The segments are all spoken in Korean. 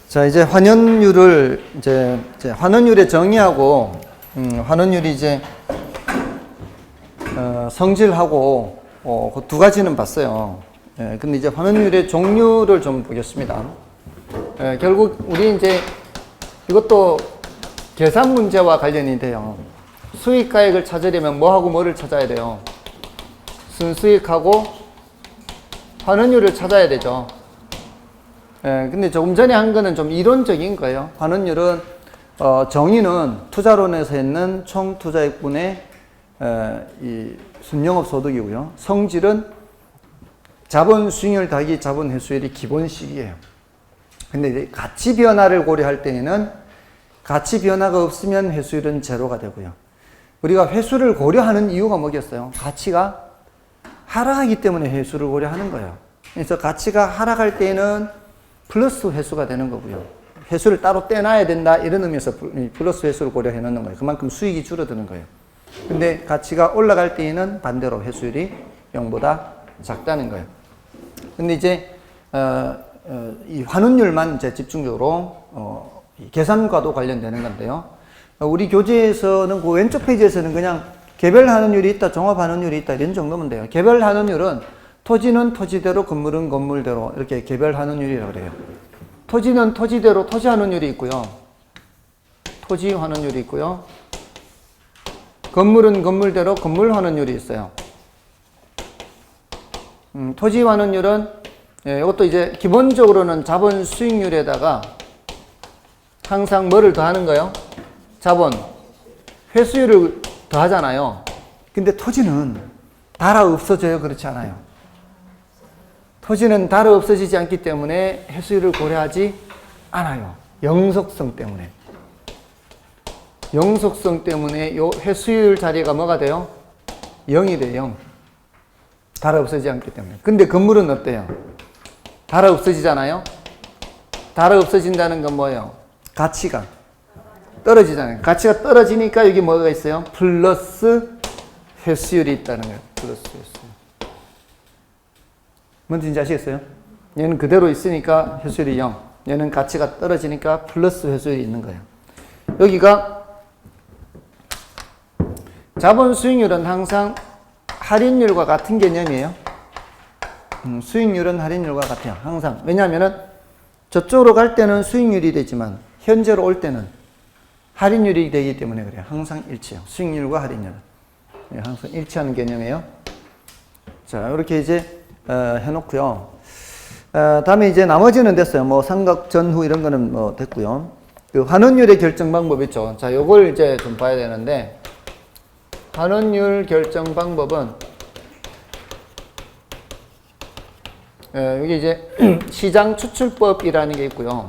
자, 이제 환원율을 이제 환원율의 정의하고 환원율이 이제 성질하고 그 두 가지는 봤어요. 예, 근데 이제 환원율의 종류를 좀 보겠습니다. 예, 결국 우리 이제 이것도 계산 문제와 관련이 돼요. 수익가액을 찾으려면 뭐하고 뭐를 찾아야 돼요? 순수익하고 환원율을 찾아야 되죠. 예, 근데 조금 전에 한 거는 좀 이론적인 거예요. 환원율은 정의는 투자론에서 있는 총 투자액분의 이 순영업 소득이고요. 성질은 자본 수익률 더하기 자본 회수율이 기본식이에요. 근데 이제 가치 변화를 고려할 때에는 가치 변화가 없으면 회수율은 제로가 되고요. 우리가 회수를 고려하는 이유가 뭐겠어요? 가치가 하락하기 때문에 회수를 고려하는 거예요. 그래서 가치가 하락할 때에는 플러스 회수가 되는 거고요. 회수를 따로 떼놔야 된다 이런 의미에서 플러스 회수를 고려해 놓는 거예요. 그만큼 수익이 줄어드는 거예요. 근데 가치가 올라갈 때에는 반대로 회수율이 0보다 작다는 거예요. 근데 이제 이 환원율만 이제 집중적으로 계산과도 관련되는 건데요. 우리 교재에서는 그 왼쪽 페이지에서는 그냥 개별 환원율이 있다, 종합 환원율이 있다 이런 정도면 돼요. 개별 환원율은 토지는 토지대로, 건물은 건물대로 이렇게 개별 환원율이라고 그래요. 토지는 토지대로 토지 환원율이 있고요. 토지 환원율이 있고요. 건물은 건물대로 건물 환원율이 있어요. 토지 환원율은 이것도 이제 기본적으로는 자본 수익률에다가 항상 뭐를 더하는 거예요? 자본 회수율을 더하잖아요. 근데 토지는 달아 없어져요? 그렇지 않아요. 토지는 달아 없어지지 않기 때문에 회수율을 고려하지 않아요. 영속성 때문에. 영속성 때문에 요 회수율 자리가 뭐가 돼요? 0이 돼요. 0. 달아 없어지지 않기 때문에. 근데 건물은 어때요? 달아 없어지잖아요. 달아 없어진다는 건 뭐예요? 가치가 떨어지잖아요. 가치가 떨어지니까 여기 뭐가 있어요? 플러스 회수율이 있다는 거예요. 플러스 회수율. 뭔지 아시겠어요? 얘는 그대로 있으니까 회수율이 0. 얘는 가치가 떨어지니까 플러스 회수율이 있는 거예요. 여기가 자본 수익률은 항상 할인율과 같은 개념이에요. 수익률은 할인율과 같아요. 항상. 왜냐하면은 저쪽으로 갈 때는 수익률이 되지만 현재로 올 때는 할인율이 되기 때문에 그래요. 항상 일치해요. 수익률과 할인율은. 네, 항상 일치하는 개념이에요. 자, 이렇게 이제 해놓고요. 다음에 이제 나머지는 됐어요. 뭐 삼각 전후 이런 거는 뭐 됐고요. 그 환원율의 결정 방법 있죠. 자, 요걸 이제 좀 봐야 되는데 환원율 결정 방법은 여기 이제 시장 추출법이라는 게 있고요.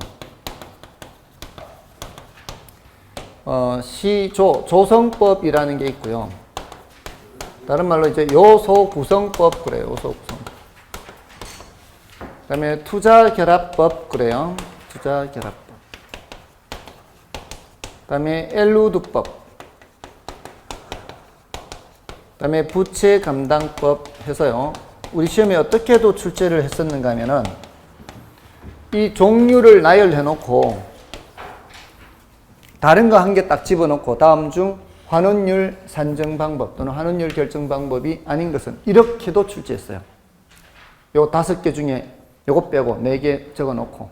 조성법이라는 게 있고요. 다른 말로 이제 요소 구성법 그래요. 요소 구성법. 그 다음에 투자결합법 그래요. 투자결합법. 그 다음에 엘루드법. 그 다음에 부채감당법 해서요. 우리 시험에 어떻게도 출제를 했었는가 하면은 이 종류를 나열해 놓고 다른 거 한 개 딱 집어넣고 다음 중 환원율 산정 방법 또는 환원율 결정 방법이 아닌 것은 이렇게도 출제했어요. 요 5개 중에 요거 빼고 4개 적어 놓고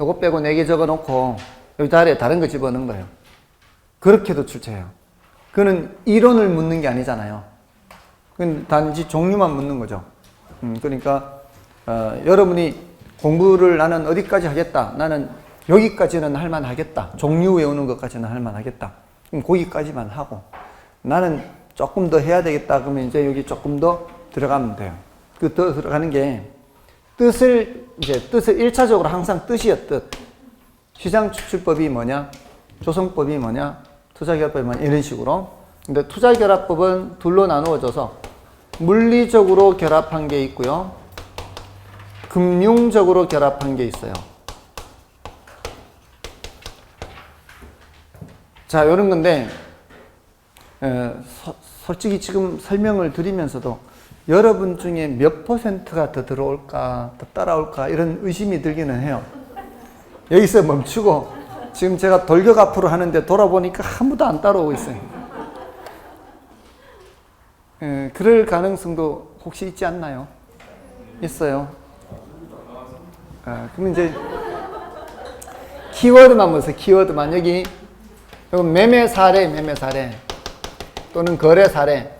요거 빼고 4개 적어 놓고 여기 자리에 다른 거 집어넣은 거예요. 그렇게도 출제해요. 그거는 이론을 묻는 게 아니잖아요. 그건 단지 종류만 묻는 거죠. 그러니까 여러분이 공부를 나는 어디까지 하겠다. 나는 여기까지는 할만 하겠다. 종류 외우는 것까지는 할만 하겠다. 그럼 거기까지만 하고 나는 조금 더 해야 되겠다. 그러면 이제 여기 조금 더 들어가면 돼요. 그 더 들어가는 게 뜻을 1차적으로 항상 뜻이요, 뜻. 시장 추출법이 뭐냐? 조성법이 뭐냐? 투자결합법이 뭐냐? 이런 식으로. 근데 투자결합법은 둘로 나누어져서 물리적으로 결합한 게 있고요. 금융적으로 결합한 게 있어요. 자, 이런 건데 솔직히 지금 설명을 드리면서도 여러분 중에 몇 %가 더 들어올까, 더 따라올까 이런 의심이 들기는 해요. 여기서 멈추고 지금 제가 돌격 앞으로 하는데 돌아보니까 아무도 안 따라오고 있어요. 그럴 가능성도 혹시 있지 않나요? 있어요. 그럼 이제 키워드만 보세요. 키워드만 여기 매매 사례 또는 거래 사례.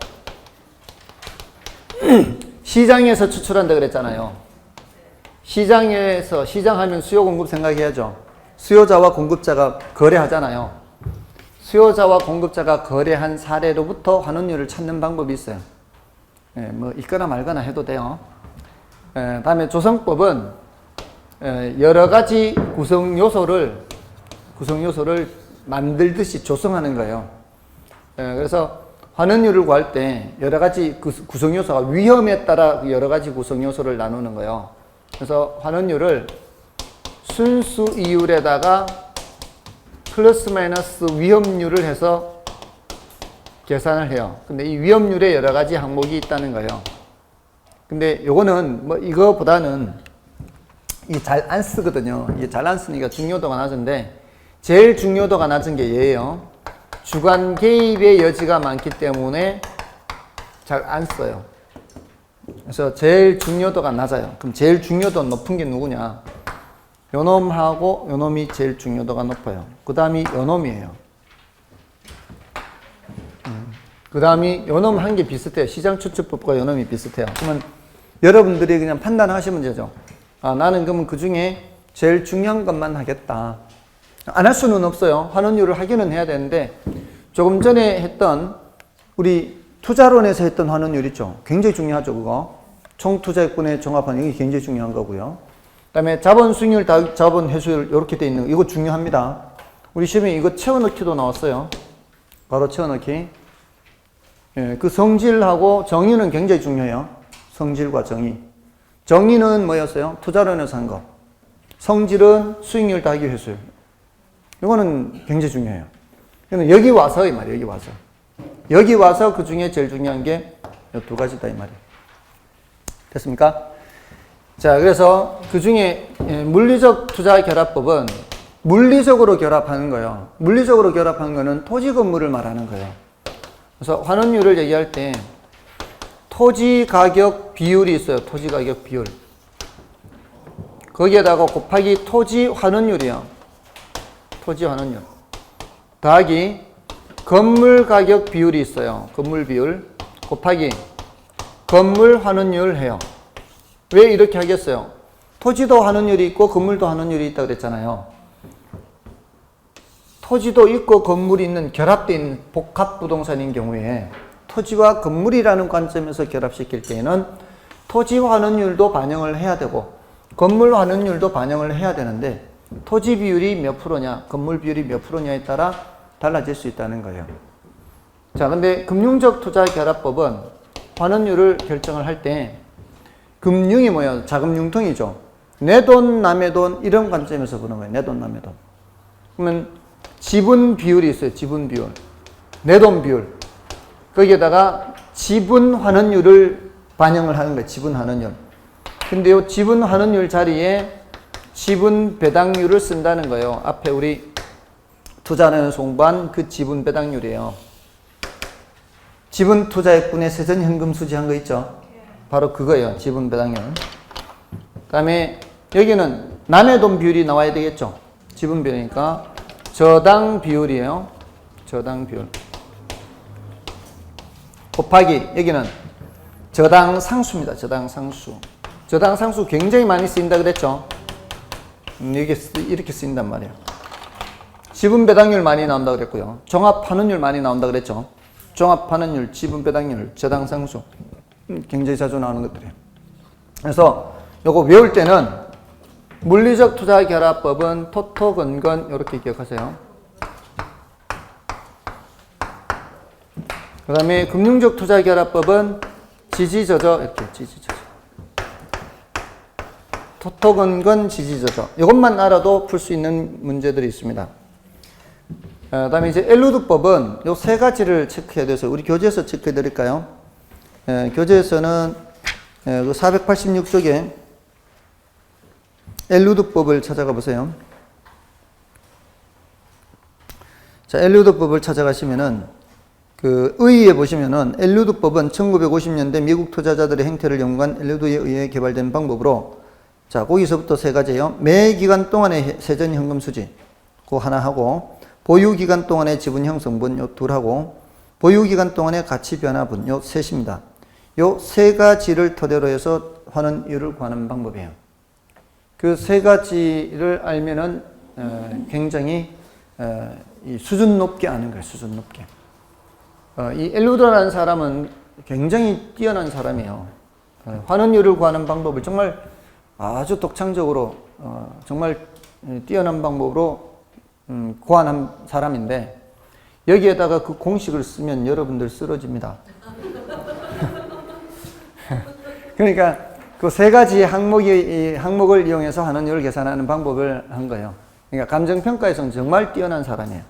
시장에서 추출한다 그랬잖아요. 시장하면 수요 공급 생각해야죠. 수요자와 공급자가 거래하잖아요. 수요자와 공급자가 거래한 사례로부터 환원율을 찾는 방법이 있어요. 뭐 있거나 말거나 해도 돼요. 다음에 조성법은 여러 가지 구성 요소를 만들듯이 조성하는 거예요. 그래서 환원율을 구할 때 여러 가지 구성 요소가 위험에 따라 여러 가지 구성 요소를 나누는 거예요. 그래서 환원율을 순수 이율에다가 플러스 마이너스 위험률을 해서 계산을 해요. 근데 이 위험률에 여러 가지 항목이 있다는 거예요. 근데 요거는 뭐 이거보다는 이게 잘 안 쓰거든요. 이게 잘 안 쓰니까 중요도가 낮은데 제일 중요도가 낮은 게 얘예요. 주관 개입의 여지가 많기 때문에 잘 안 써요. 그래서 제일 중요도가 낮아요. 그럼 제일 중요도 높은 게 누구냐? 요놈하고 요놈이 제일 중요도가 높아요. 그 다음이 요놈이에요. 그 다음이 요놈 한 개 비슷해요. 시장 추출법과 요놈이 비슷해요. 그러면 여러분들이 그냥 판단하시면 되죠. 나는 그러면 그 중에 제일 중요한 것만 하겠다. 안 할 수는 없어요. 환원율을 하기는 해야 되는데 조금 전에 했던 우리 투자론에서 했던 환원율 있죠. 굉장히 중요하죠. 그거. 총투자액분의 종합환원이 굉장히 중요한 거고요. 그 다음에 자본 수익률, 자본 회수율 이렇게 돼 있는 거 이거 중요합니다. 우리 시험에 이거 채워넣기도 나왔어요. 바로 채워넣기. 그 성질하고 정의는 굉장히 중요해요. 성질과 정의. 정의는 뭐였어요? 투자론에서 한 거. 성질은 수익률 더하기 회수율. 이거는 굉장히 중요해요. 여기 와서 이 말이에요. 여기 와서 그 중에 제일 중요한 게 이 두 가지다 이 말이에요. 됐습니까? 자, 그래서 그 중에 물리적 투자 결합법은 물리적으로 결합하는 거예요. 물리적으로 결합하는 거는 토지 건물을 말하는 거예요. 그래서 환원율을 얘기할 때 토지 가격 비율이 있어요. 토지 가격 비율. 거기에다가 곱하기 토지 환원율이요. 토지 환원율. 더하기 건물 가격 비율이 있어요. 건물 비율. 곱하기 건물 환원율 해요. 왜 이렇게 하겠어요? 토지도 환원율이 있고 건물도 환원율이 있다고 그랬잖아요. 토지도 있고 건물이 있는 결합되어 있는 복합 부동산인 경우에 토지와 건물이라는 관점에서 결합시킬 때에는 토지 환원율도 반영을 해야 되고 건물 환원율도 반영을 해야 되는데 토지 비율이 몇 프로냐, 건물 비율이 몇 프로냐에 따라 달라질 수 있다는 거예요. 자, 근데 금융적 투자 결합법은 환원율을 결정을 할 때 금융이 뭐예요? 자금융통이죠. 내 돈, 남의 돈 이런 관점에서 보는 거예요. 내 돈, 남의 돈. 그러면 지분 비율이 있어요. 지분 비율. 내 돈 비율. 거기에다가 지분 환원율을 반영을 하는 거예요. 지분 환원율. 근데 이 지분 환원율 자리에 지분 배당률을 쓴다는 거예요. 앞에 우리 투자론에서 공부한 그 지분 배당률이에요. 지분 투자액분의 세전 현금 수지한 거 있죠? 바로 그거예요. 지분 배당률. 그 다음에 여기는 남의 돈 비율이 나와야 되겠죠? 지분 비율이니까 저당 비율이에요. 저당 비율. 곱하기 여기는 저당 상수입니다. 저당 상수. 저당 상수 굉장히 많이 쓰인다 그랬죠? 이게 이렇게 쓰인단 말이에요. 지분 배당률 많이 나온다 그랬고요. 종합 환원율 많이 나온다 그랬죠? 종합 환원율, 지분 배당률, 저당 상수. 굉장히 자주 나오는 것들이에요. 그래서 요거 외울 때는 물리적 투자 결합법은 토토 건건 이렇게 기억하세요. 그 다음에 금융적 투자 결합법은 지지저저 이렇게 지지저저. 토토 건건 지지저저. 이것만 알아도 풀 수 있는 문제들이 있습니다. 그 다음에 이제 엘루드법은 요 세 가지를 체크해야 돼서 우리 교재에서 체크해 드릴까요? 교재에서는 그 486쪽에 엘루드법을 찾아가 보세요. 자, 엘리우드법을 찾아가시면은 그 의의에 보시면은 엘리우드법은 1950년대 미국 투자자들의 행태를 연구한 엘리우드에 의해 개발된 방법으로, 자, 거기서부터 세 가지예요. 매 기간 동안의 세전 현금 수지, 그거 하나 하고, 보유 기간 동안의 지분 형성분, 요 둘 하고, 보유 기간 동안의 가치 변화분, 요 셋입니다. 요 세 가지를 토대로 해서 환원율을 구하는 방법이에요. 그 세 가지를 알면은 굉장히 이 수준 높게 아는 거예요. 수준 높게. 이 엘루드라는 사람은 굉장히 뛰어난 사람이에요. 환원율을 구하는 방법을 정말 아주 독창적으로 정말 뛰어난 방법으로 고안한 사람인데, 여기에다가 그 공식을 쓰면 여러분들 쓰러집니다. 그러니까 그 세 가지 항목을 이용해서 환원율을 계산하는 방법을 한 거예요. 그러니까 감정평가에서는 정말 뛰어난 사람이에요.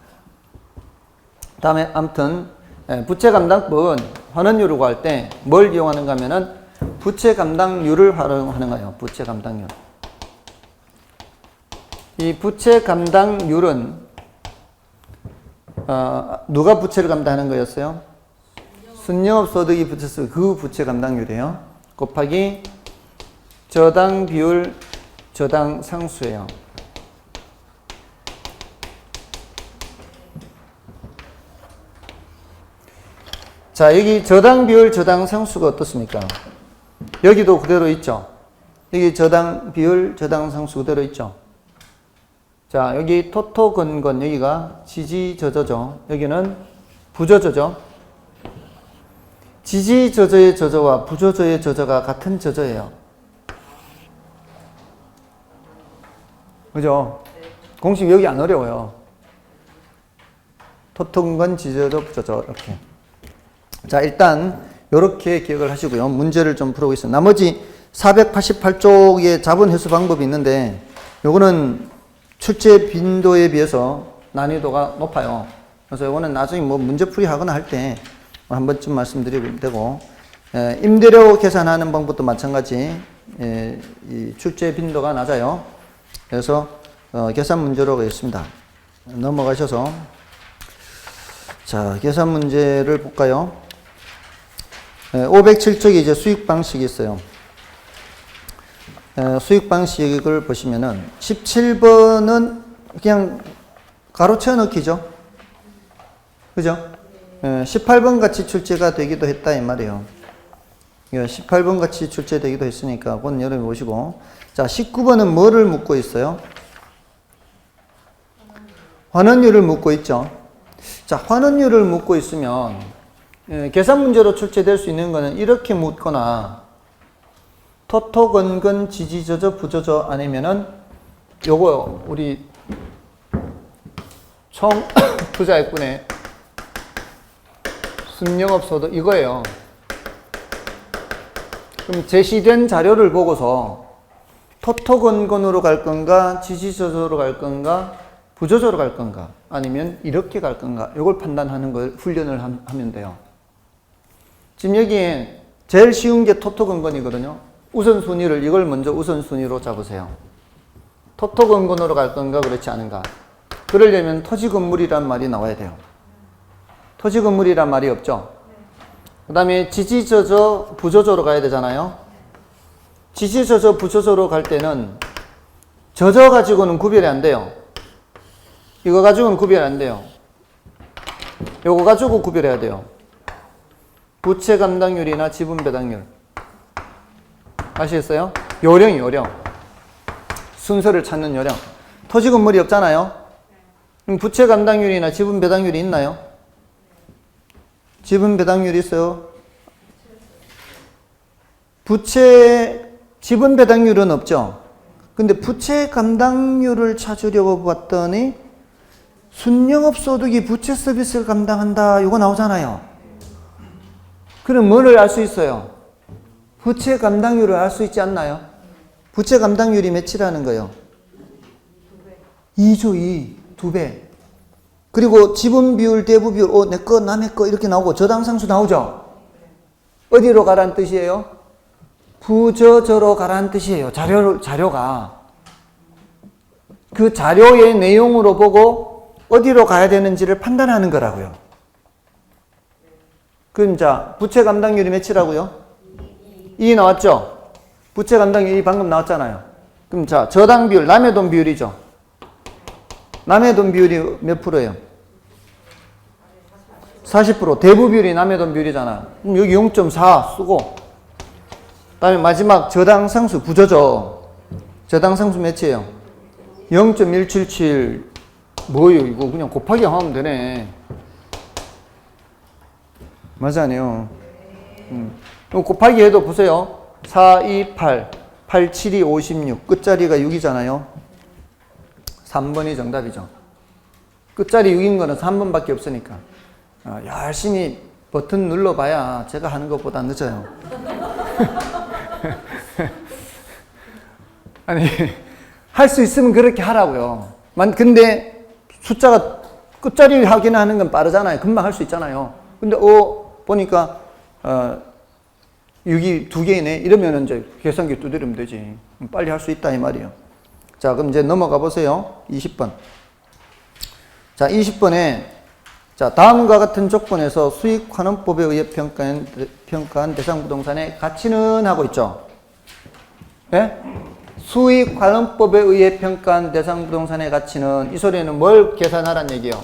다음에 아무튼 부채 감당법은 환원율을 구할 때 뭘 이용하는가 하면은 부채 감당률을 활용하는 거예요. 부채 감당률. 이 부채 감당률은 누가 부채를 감당하는 거였어요? 순영업 소득이 부채수, 그 부채 감당률이에요. 곱하기 저당 비율, 저당 상수예요. 자, 여기 저당 비율, 저당 상수가 어떻습니까? 여기도 그대로 있죠. 여기 저당 비율, 저당 상수 그대로 있죠. 자, 여기 토토건건, 여기가 지지저저죠. 여기는 부저저죠. 지지저저의 저저와 부저저의 저저가 같은 저저예요. 그죠? 공식 여기 안 어려워요. 토토건건, 지지저저, 부저저 이렇게. 자, 일단 이렇게 기억을 하시고요. 문제를 좀 풀어보겠습니다. 나머지 488쪽의 자본 회수 방법이 있는데, 요거는 출제 빈도에 비해서 난이도가 높아요. 그래서 요거는 나중에 뭐 문제풀이 하거나 할 때 한 번쯤 말씀드리면 되고, 임대료 계산하는 방법도 마찬가지, 이 출제 빈도가 낮아요. 그래서 계산 문제로 가겠습니다. 넘어가셔서, 자, 계산 문제를 볼까요? 507쪽에 이제 수익 방식이 있어요. 수익 방식을 보시면은 17번은 그냥 가로 채워 넣기죠. 그죠? 18번 같이 출제가 되기도 했다 이 말이에요. 18번 같이 출제되기도 했으니까 그건 여러분 보시고, 자, 19번은 뭐를 묻고 있어요? 환원율을 묻고 있죠. 자, 환원율을 묻고 있으면 계산 문제로 출제될 수 있는 거는 이렇게 묻거나, 토토건건 지지저저 부저저 아니면은 요거 우리 총 투자액분의 순영업소득 이거예요. 그럼 제시된 자료를 보고서 토토건건으로 갈 건가, 지지저저로 갈 건가, 부저저로 갈 건가, 아니면 이렇게 갈 건가, 이걸 판단하는 걸 훈련을 하면 돼요. 지금 여기에 제일 쉬운 게 토토건건이거든요. 우선순위를 이걸 먼저 우선순위로 잡으세요. 토토건건으로 갈 건가, 그렇지 않은가. 그러려면 토지건물이란 말이 나와야 돼요. 토지건물이란 말이 없죠. 그 다음에 지지저저 부저저로 가야 되잖아요. 지지저저 부저저로 갈 때는 저저 가지고는 구별이 안 돼요. 이거 가지고는 구별이 안 돼요. 요거 가지고 구별해야 돼요. 부채 감당률이나 지분 배당률. 아시겠어요? 요령. 순서를 찾는 요령. 토지 건물이 없잖아요. 그럼 부채 감당률이나 지분 배당률이 있나요? 지분 배당률이 있어요? 지분 배당률은 없죠. 근데 부채 감당률을 찾으려고 봤더니 순영업 소득이 부채 서비스를 감당한다. 이거 나오잖아요. 그럼 뭐를 알 수 있어요? 부채 감당률을 알 수 있지 않나요? 부채 감당률이 몇이라는 거예요? 2조 2배. 그리고 지분 비율, 대부 비율, 내 거, 남의 거 이렇게 나오고 저당상수 나오죠? 어디로 가라는 뜻이에요? 부저저로 가라는 뜻이에요. 자료가. 그 자료의 내용으로 보고 어디로 가야 되는지를 판단하는 거라고요. 그럼 자, 부채 감당률이 몇이라고요? 2 나왔죠? 부채 감당률이 방금 나왔잖아요. 그럼 자, 저당 비율, 남의 돈 비율이죠. 남의 돈 비율이 몇 프로예요? 40%. 대부 비율이 남의 돈 비율이잖아. 그럼 여기 0.4 쓰고, 그 다음에 마지막 저당 상수 부저죠. 저당 상수 몇이에요? 0.177. 뭐예요? 이거 그냥 곱하기 하면 되네. 맞아요. 곱하기 해도 보세요. 4, 2, 8, 8, 7, 2, 56. 끝자리가 6이잖아요. 3번이 정답이죠. 끝자리 6인 거는 3번밖에 없으니까. 열심히 버튼 눌러봐야 제가 하는 것보다 늦어요. 아니, 할 수 있으면 그렇게 하라고요. 근데 숫자가 끝자리 확인하는 건 빠르잖아요. 금방 할 수 있잖아요. 근데 보니까 6이 2개이네. 이러면 이제 계산기 두드리면 되지. 빨리 할 수 있다 이 말이에요. 자, 그럼 이제 넘어가 보세요. 20번. 자, 20번에 자, 다음과 같은 조건에서 수익환원법에 의해 평가한 대상 부동산의 가치는 하고 있죠. 예? 수익환원법에 의해 평가한 대상 부동산의 가치는 이 소리는 뭘 계산하란 얘기예요?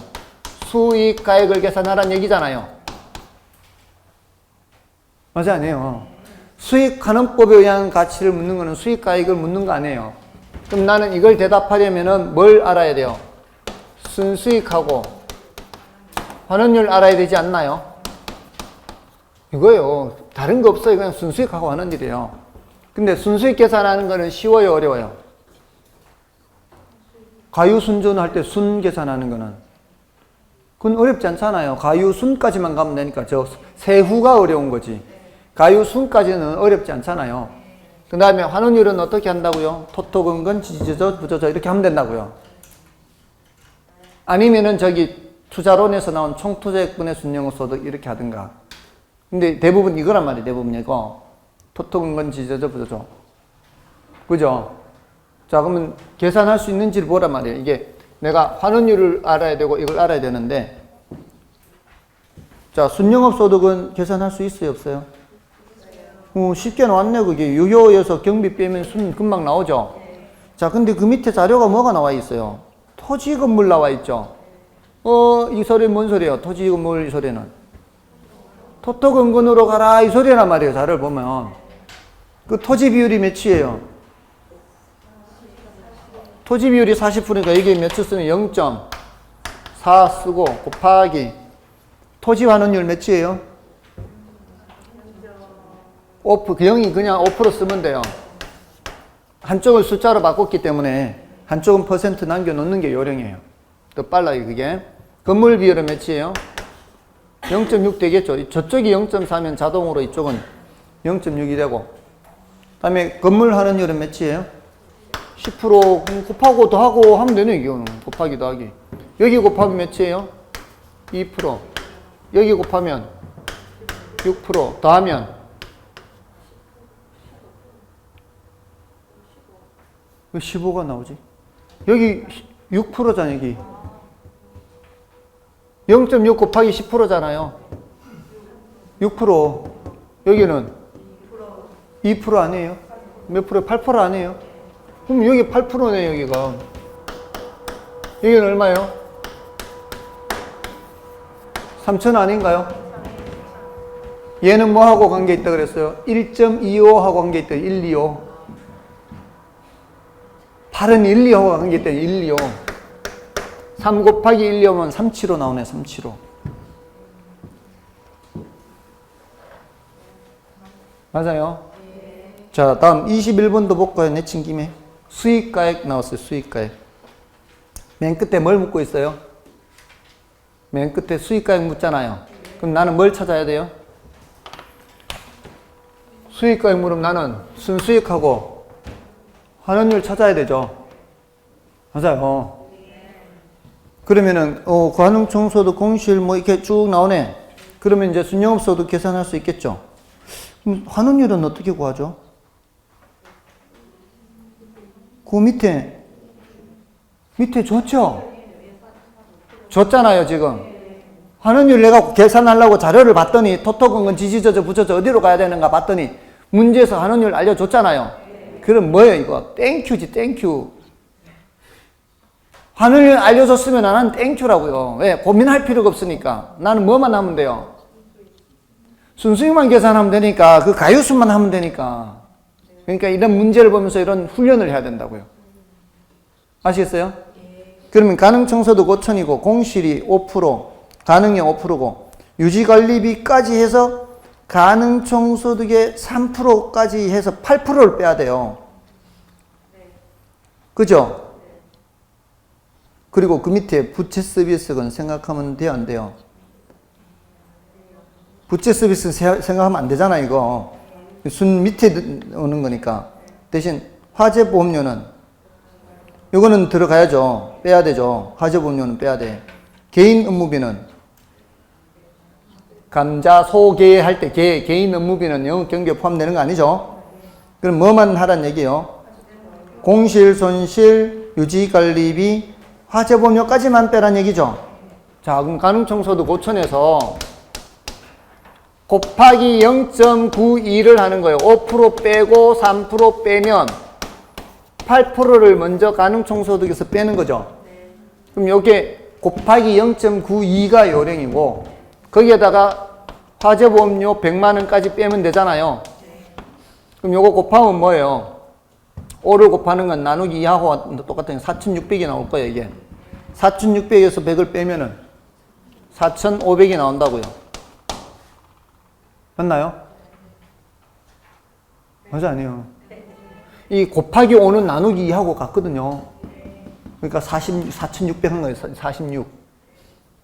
수익가액을 계산하란 얘기잖아요. 맞아, 아니에요. 수익환원법에 의한 가치를 묻는 거는 수익가액을 묻는 거 아니에요. 그럼 나는 이걸 대답하려면은 뭘 알아야 돼요? 순수익하고 환원율 알아야 되지 않나요? 이거예요. 다른 거 없어요. 그냥 순수익하고 환원율이에요. 근데 순수익 계산하는 거는 쉬워요, 어려워요? 가유순전 할 때 순 계산하는 거는 그건 어렵지 않잖아요. 가유순까지만 가면 되니까 저 세후가 어려운 거지. 가유순까지는 어렵지 않잖아요. 그 다음에 환원율은 어떻게 한다고요? 토토, 근근, 지지저, 부저저 이렇게 하면 된다고요. 아니면은 저기 투자론에서 나온 총투자액분의 순영업소득 이렇게 하든가. 근데 대부분 이거란 말이에요. 대부분 이거. 토토, 근근, 지지저, 부저저. 그죠? 자, 그러면 계산할 수 있는지를 보란 말이에요. 이게 내가 환원율을 알아야 되고 이걸 알아야 되는데, 자, 순영업소득은 계산할 수 있어요, 없어요? 쉽게 나왔네. 그게 유효에서 경비 빼면 순 금방 나오죠. 자, 근데 그 밑에 자료가 뭐가 나와 있어요? 토지 건물 나와 있죠. 이 소리는 뭔 소리예요? 토지 건물 이 소리는 토토 근근으로 가라 이 소리란 말이에요. 자료를 보면 그 토지 비율이 몇이에요? 토지 비율이 40%니까 이게 몇을 쓰면 0.4 쓰고 곱하기 토지 환원율 몇이에요? 5%, 그 0이 그냥 5% 쓰면 돼요. 한쪽을 숫자로 바꿨기 때문에 한쪽은 퍼센트 남겨놓는 게 요령이에요. 더 빨라요, 그게. 건물 비율은 몇이에요? 0.6 되겠죠. 저쪽이 0.4면 자동으로 이쪽은 0.6이 되고. 그 다음에 건물 환원율은 몇이에요? 10% 곱하고 더하고 하면 되네, 이거는. 곱하기 더하기. 여기 곱하면 몇이에요? 2%. 여기 곱하면 6%. 더하면 왜 15가 나오지? 여기 6%잖아, 여기. 0.6 곱하기 10%잖아요. 6%. 여기는 2% 아니에요? 몇 프로? 8% 아니에요? 그럼 여기 8%네, 여기가. 여기는 얼마예요? 3,000 아닌가요? 얘는 뭐하고 관계있다 그랬어요? 1.25하고 관계있다, 1, 2, 5. 8은 1, 2, 5가 관계있다, 1, 2, 5. 3 곱하기 1, 2, 5면 375 나오네, 375. 맞아요? 자, 다음 21번도 볼까요? 내친 김에. 수익가액 나왔어요, 수익가액. 맨 끝에 뭘 묻고 있어요? 맨 끝에 수익가액 묻잖아요. 그럼 나는 뭘 찾아야 돼요? 수익가액 물으면 나는 순수익하고 환원율 찾아야 되죠. 맞아요. 그러면은, 가능총소득, 공실 뭐 이렇게 쭉 나오네. 그러면 이제 순영업소득 계산할 수 있겠죠. 그럼 환원율은 어떻게 구하죠? 그 밑에 좋죠? 줬잖아요, 지금. 환원율 내가 계산하려고 자료를 봤더니 토토건건 지지저저 부저저 어디로 가야 되는가 봤더니 문제에서 환원율 알려줬잖아요. 그럼 뭐예요, 이거? 땡큐지, 땡큐. 환원율 알려줬으면 나는 땡큐라고요. 왜? 고민할 필요가 없으니까. 나는 뭐만 하면 돼요? 순수익만 계산하면 되니까, 그 가요수만 하면 되니까. 그러니까 이런 문제를 보면서 이런 훈련을 해야 된다고요. 아시겠어요? 그러면 가능청소도 5천이고 공실이 5%, 가능이 5%고 유지관리비까지 해서 가능청소득의 3%까지 해서 8%를 빼야 돼요. 그죠? 그리고 그 밑에 부채 서비스건 생각하면 돼요, 안 돼요? 부채 서비스 생각하면 안 되잖아, 이거. 순 밑에 오는 거니까. 대신 화재보험료는 이거는 들어가야죠. 빼야 되죠. 화재보험료는 빼야 돼. 개인 업무비는 감자, 소, 개 할 때 개인 업무비는 영업 경비에 포함되는 거 아니죠? 그럼 뭐만 하란 얘기예요? 공실, 손실, 유지관리비, 화재보험료까지만 빼란 얘기죠. 자, 그럼 가능청소득 5천에서 곱하기 0.92를 하는 거예요. 5% 빼고 3% 빼면 8%를 먼저 가능청소득에서 빼는 거죠. 그럼 요게 곱하기 0.92가 요령이고 거기에다가 화재보험료 100만 원까지 빼면 되잖아요. 그럼 요거 곱하면 뭐예요? 5를 곱하는 건 나누기 2하고 똑같은 4,600이 나올 거예요, 이게. 4,600에서 100을 빼면은 4,500이 나온다고요. 맞나요? 맞아, 아니에요. 이 곱하기 5는 나누기 2하고 같거든요. 그러니까 4,600 한 거예요. 46.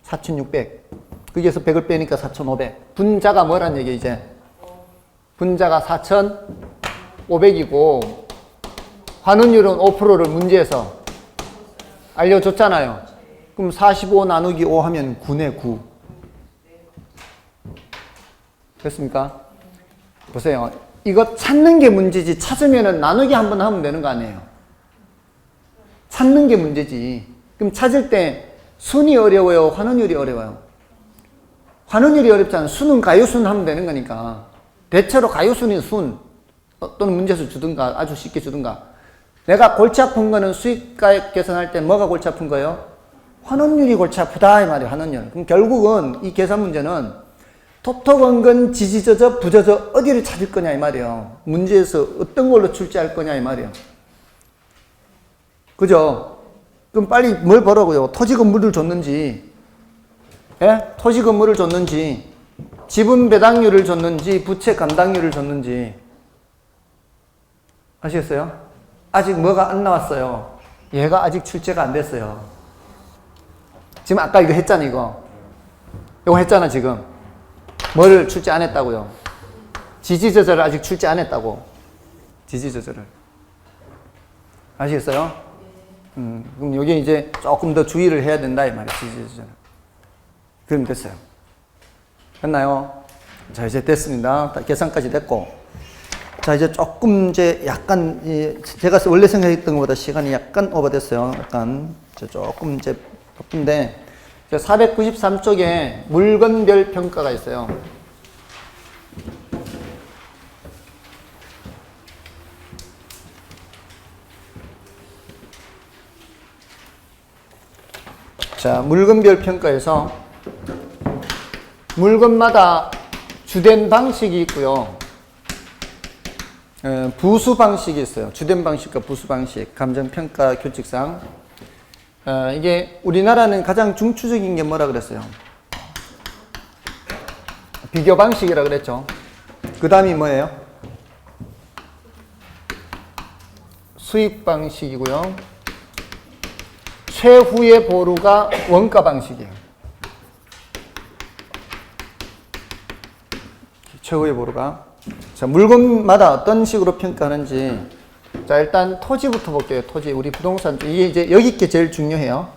4,600. 거기에서 100을 빼니까 4,500. 분자가 뭐란 얘기예요, 이제? 분자가 4,500이고, 환원율은 5%를 문제에서 알려줬잖아요. 그럼 45 나누기 5 하면 9네, 9. 됐습니까? 보세요. 이거 찾는 게 문제지. 찾으면은 나누기 한번 하면 되는 거 아니에요? 찾는 게 문제지. 그럼 찾을 때 순이 어려워요? 환원율이 어려워요? 환원율이 어렵잖아요. 수는 가요순 하면 되는 거니까. 대체로 가요순이 순 또는 문제수 주든가 아주 쉽게 주든가. 내가 골치 아픈 거는 수익가액 계산할 때 뭐가 골치 아픈 거예요? 환원율이 골치 아프다 이 말이에요. 환원율. 그럼 결국은 이 계산 문제는 토토건건 지지저저 부저저 어디를 찾을 거냐 이 말이에요. 문제에서 어떤 걸로 출제할 거냐 이 말이에요. 그죠? 그럼 빨리 뭘 보라고요? 토지 건물을 줬는지, 예? 토지 건물을 줬는지, 지분 배당률을 줬는지, 부채 감당률을 줬는지. 아시겠어요? 아직 뭐가 안 나왔어요. 얘가 아직 출제가 안 됐어요. 지금 아까 이거 했잖아, 이거. 이거 했잖아, 지금. 뭐를 출제 안 했다고요? 지지저저를 아직 출제 안 했다고. 지지저저를. 아시겠어요? 그럼 여기 이제 조금 더 주의를 해야 된다 이 말이에요. 지지저저는. 그럼 됐어요. 됐나요? 자, 이제 됐습니다. 계산까지 됐고. 자, 이제 조금 이제 약간 제가 원래 생각했던 것보다 시간이 약간 오버됐어요. 약간 조금 이제 바쁜데 493쪽에 물건별 평가가 있어요. 자, 물건별 평가에서 물건마다 주된 방식이 있고요. 부수 방식이 있어요. 주된 방식과 부수 방식, 감정평가 규칙상. 이게 우리나라는 가장 중추적인 게 뭐라 그랬어요? 비교 방식이라 그랬죠. 그 다음이 뭐예요? 수익 방식이고요. 최후의 보루가 원가 방식이에요. 최후의 보루가. 자, 물건마다 어떤 식으로 평가하는지. 자, 일단 토지부터 볼게요. 토지. 우리 부동산. 이게 이제 여기 게 제일 중요해요.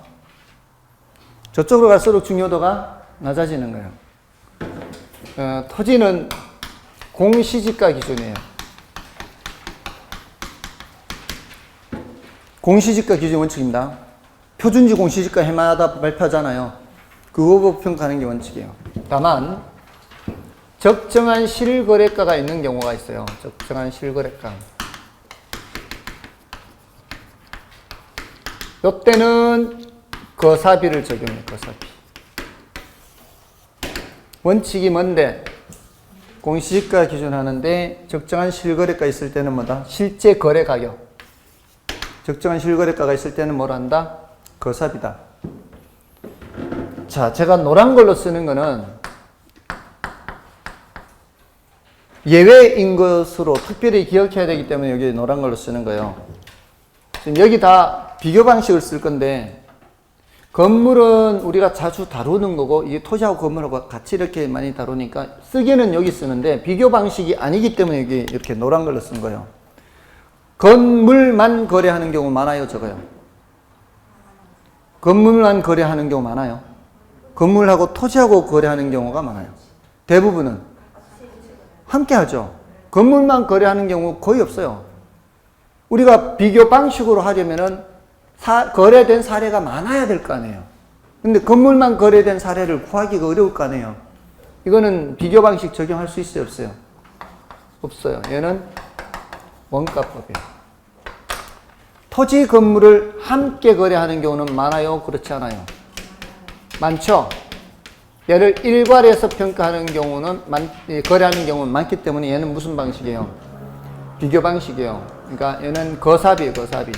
저쪽으로 갈수록 중요도가 낮아지는 거예요. 토지는 공시지가 기준이에요. 공시지가 기준 원칙입니다. 표준지 공시지가 해마다 발표하잖아요. 그거 보고 평가하는 게 원칙이에요. 다만 적정한 실거래가가 있는 경우가 있어요. 적정한 실거래가. 이때는 거사비를 적용해요. 거사비. 원칙이 뭔데? 공시지가 기준 하는데 적정한 실거래가 있을 때는 뭐다? 실제 거래 가격. 적정한 실거래가가 있을 때는 뭘 한다? 거사비다. 자, 제가 노란 걸로 쓰는 거는 예외인 것으로 특별히 기억해야 되기 때문에 여기 노란 걸로 쓰는 거예요. 지금 여기 다 비교 방식을 쓸 건데 건물은 우리가 자주 다루는 거고 이게 토지하고 건물하고 같이 이렇게 많이 다루니까 쓰기는 여기 쓰는데 비교 방식이 아니기 때문에 여기 이렇게 노란 걸로 쓴 거예요. 건물만 거래하는 경우 많아요, 적어요? 건물만 거래하는 경우 많아요. 건물하고 토지하고 거래하는 경우가 많아요. 대부분은 함께 하죠. 건물만 거래하는 경우 거의 없어요. 우리가 비교 방식으로 하려면은 거래된 사례가 많아야 될 거 아니에요. 근데 건물만 거래된 사례를 구하기가 어려울 거 아니에요. 이거는 비교 방식 적용할 수 있어요, 없어요? 없어요. 얘는 원가법이에요. 토지 건물을 함께 거래하는 경우는 많아요, 그렇지 않아요? 많죠? 얘를 일괄해서 평가하는 경우는 거래하는 경우는 많기 때문에 얘는 무슨 방식이에요? 비교 방식이에요. 그러니까 얘는 거사비예요, 거사비.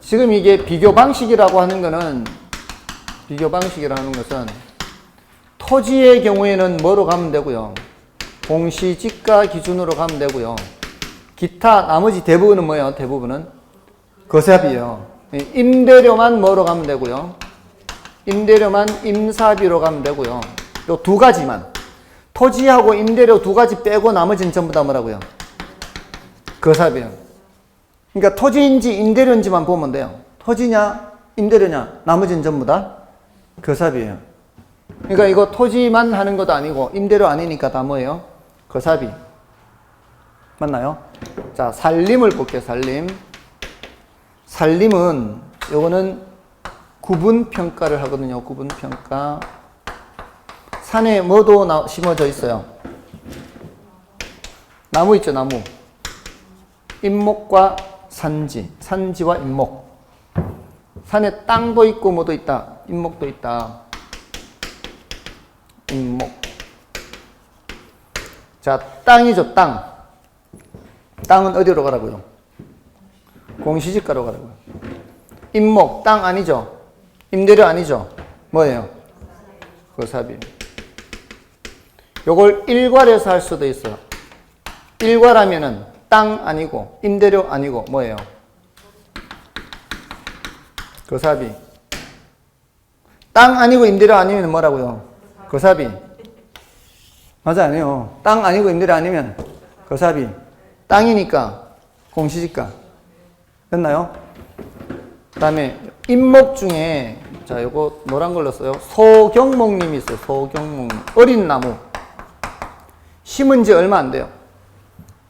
지금 이게 비교 방식이라고 하는 것은 토지의 경우에는 뭐로 가면 되고요? 공시지가 기준으로 가면 되고요. 기타 나머지 대부분은 뭐예요? 대부분은 거사비예요. 임대료만 뭐로 가면 되고요? 임대료만 임사비로 가면 되고요. 요 두 가지만. 토지하고 임대료 두 가지 빼고 나머지는 전부 다 뭐라고요? 거사비예요. 그러니까 토지인지 임대료인지만 보면 돼요. 토지냐 임대료냐 나머지는 전부 다 거사비예요. 그러니까 이거 토지만 하는 것도 아니고 임대료 아니니까 다 뭐예요? 거사비. 맞나요? 자, 살림을 볼게요. 살림은 요거는 구분평가를 하거든요. 구분평가. 산에 뭐도 심어져 있어요? 나무 있죠, 나무. 인목과 산지와 인목. 산에 땅도 있고 뭐도 있다. 인목도 있다. 인목. 자, 땅이죠, 땅. 땅은 어디로 가라고요? 공시지가로 가라고요. 인목, 땅 아니죠? 임대료 아니죠? 뭐예요? 거사비. 요걸 일괄해서 할 수도 있어요. 일괄하면은 땅 아니고 임대료 아니고 뭐예요? 거사비. 땅 아니고 임대료 아니면 뭐라고요? 거사비. 맞아, 아니에요. 땅 아니고 임대료 아니면 거사비. 땅이니까 공시지가. 됐나요? 그 다음에 인목 중에 자, 요거 노란 걸로 써요. 소경목님이 있어요. 소경목님. 어린 나무. 심은 지 얼마 안 돼요.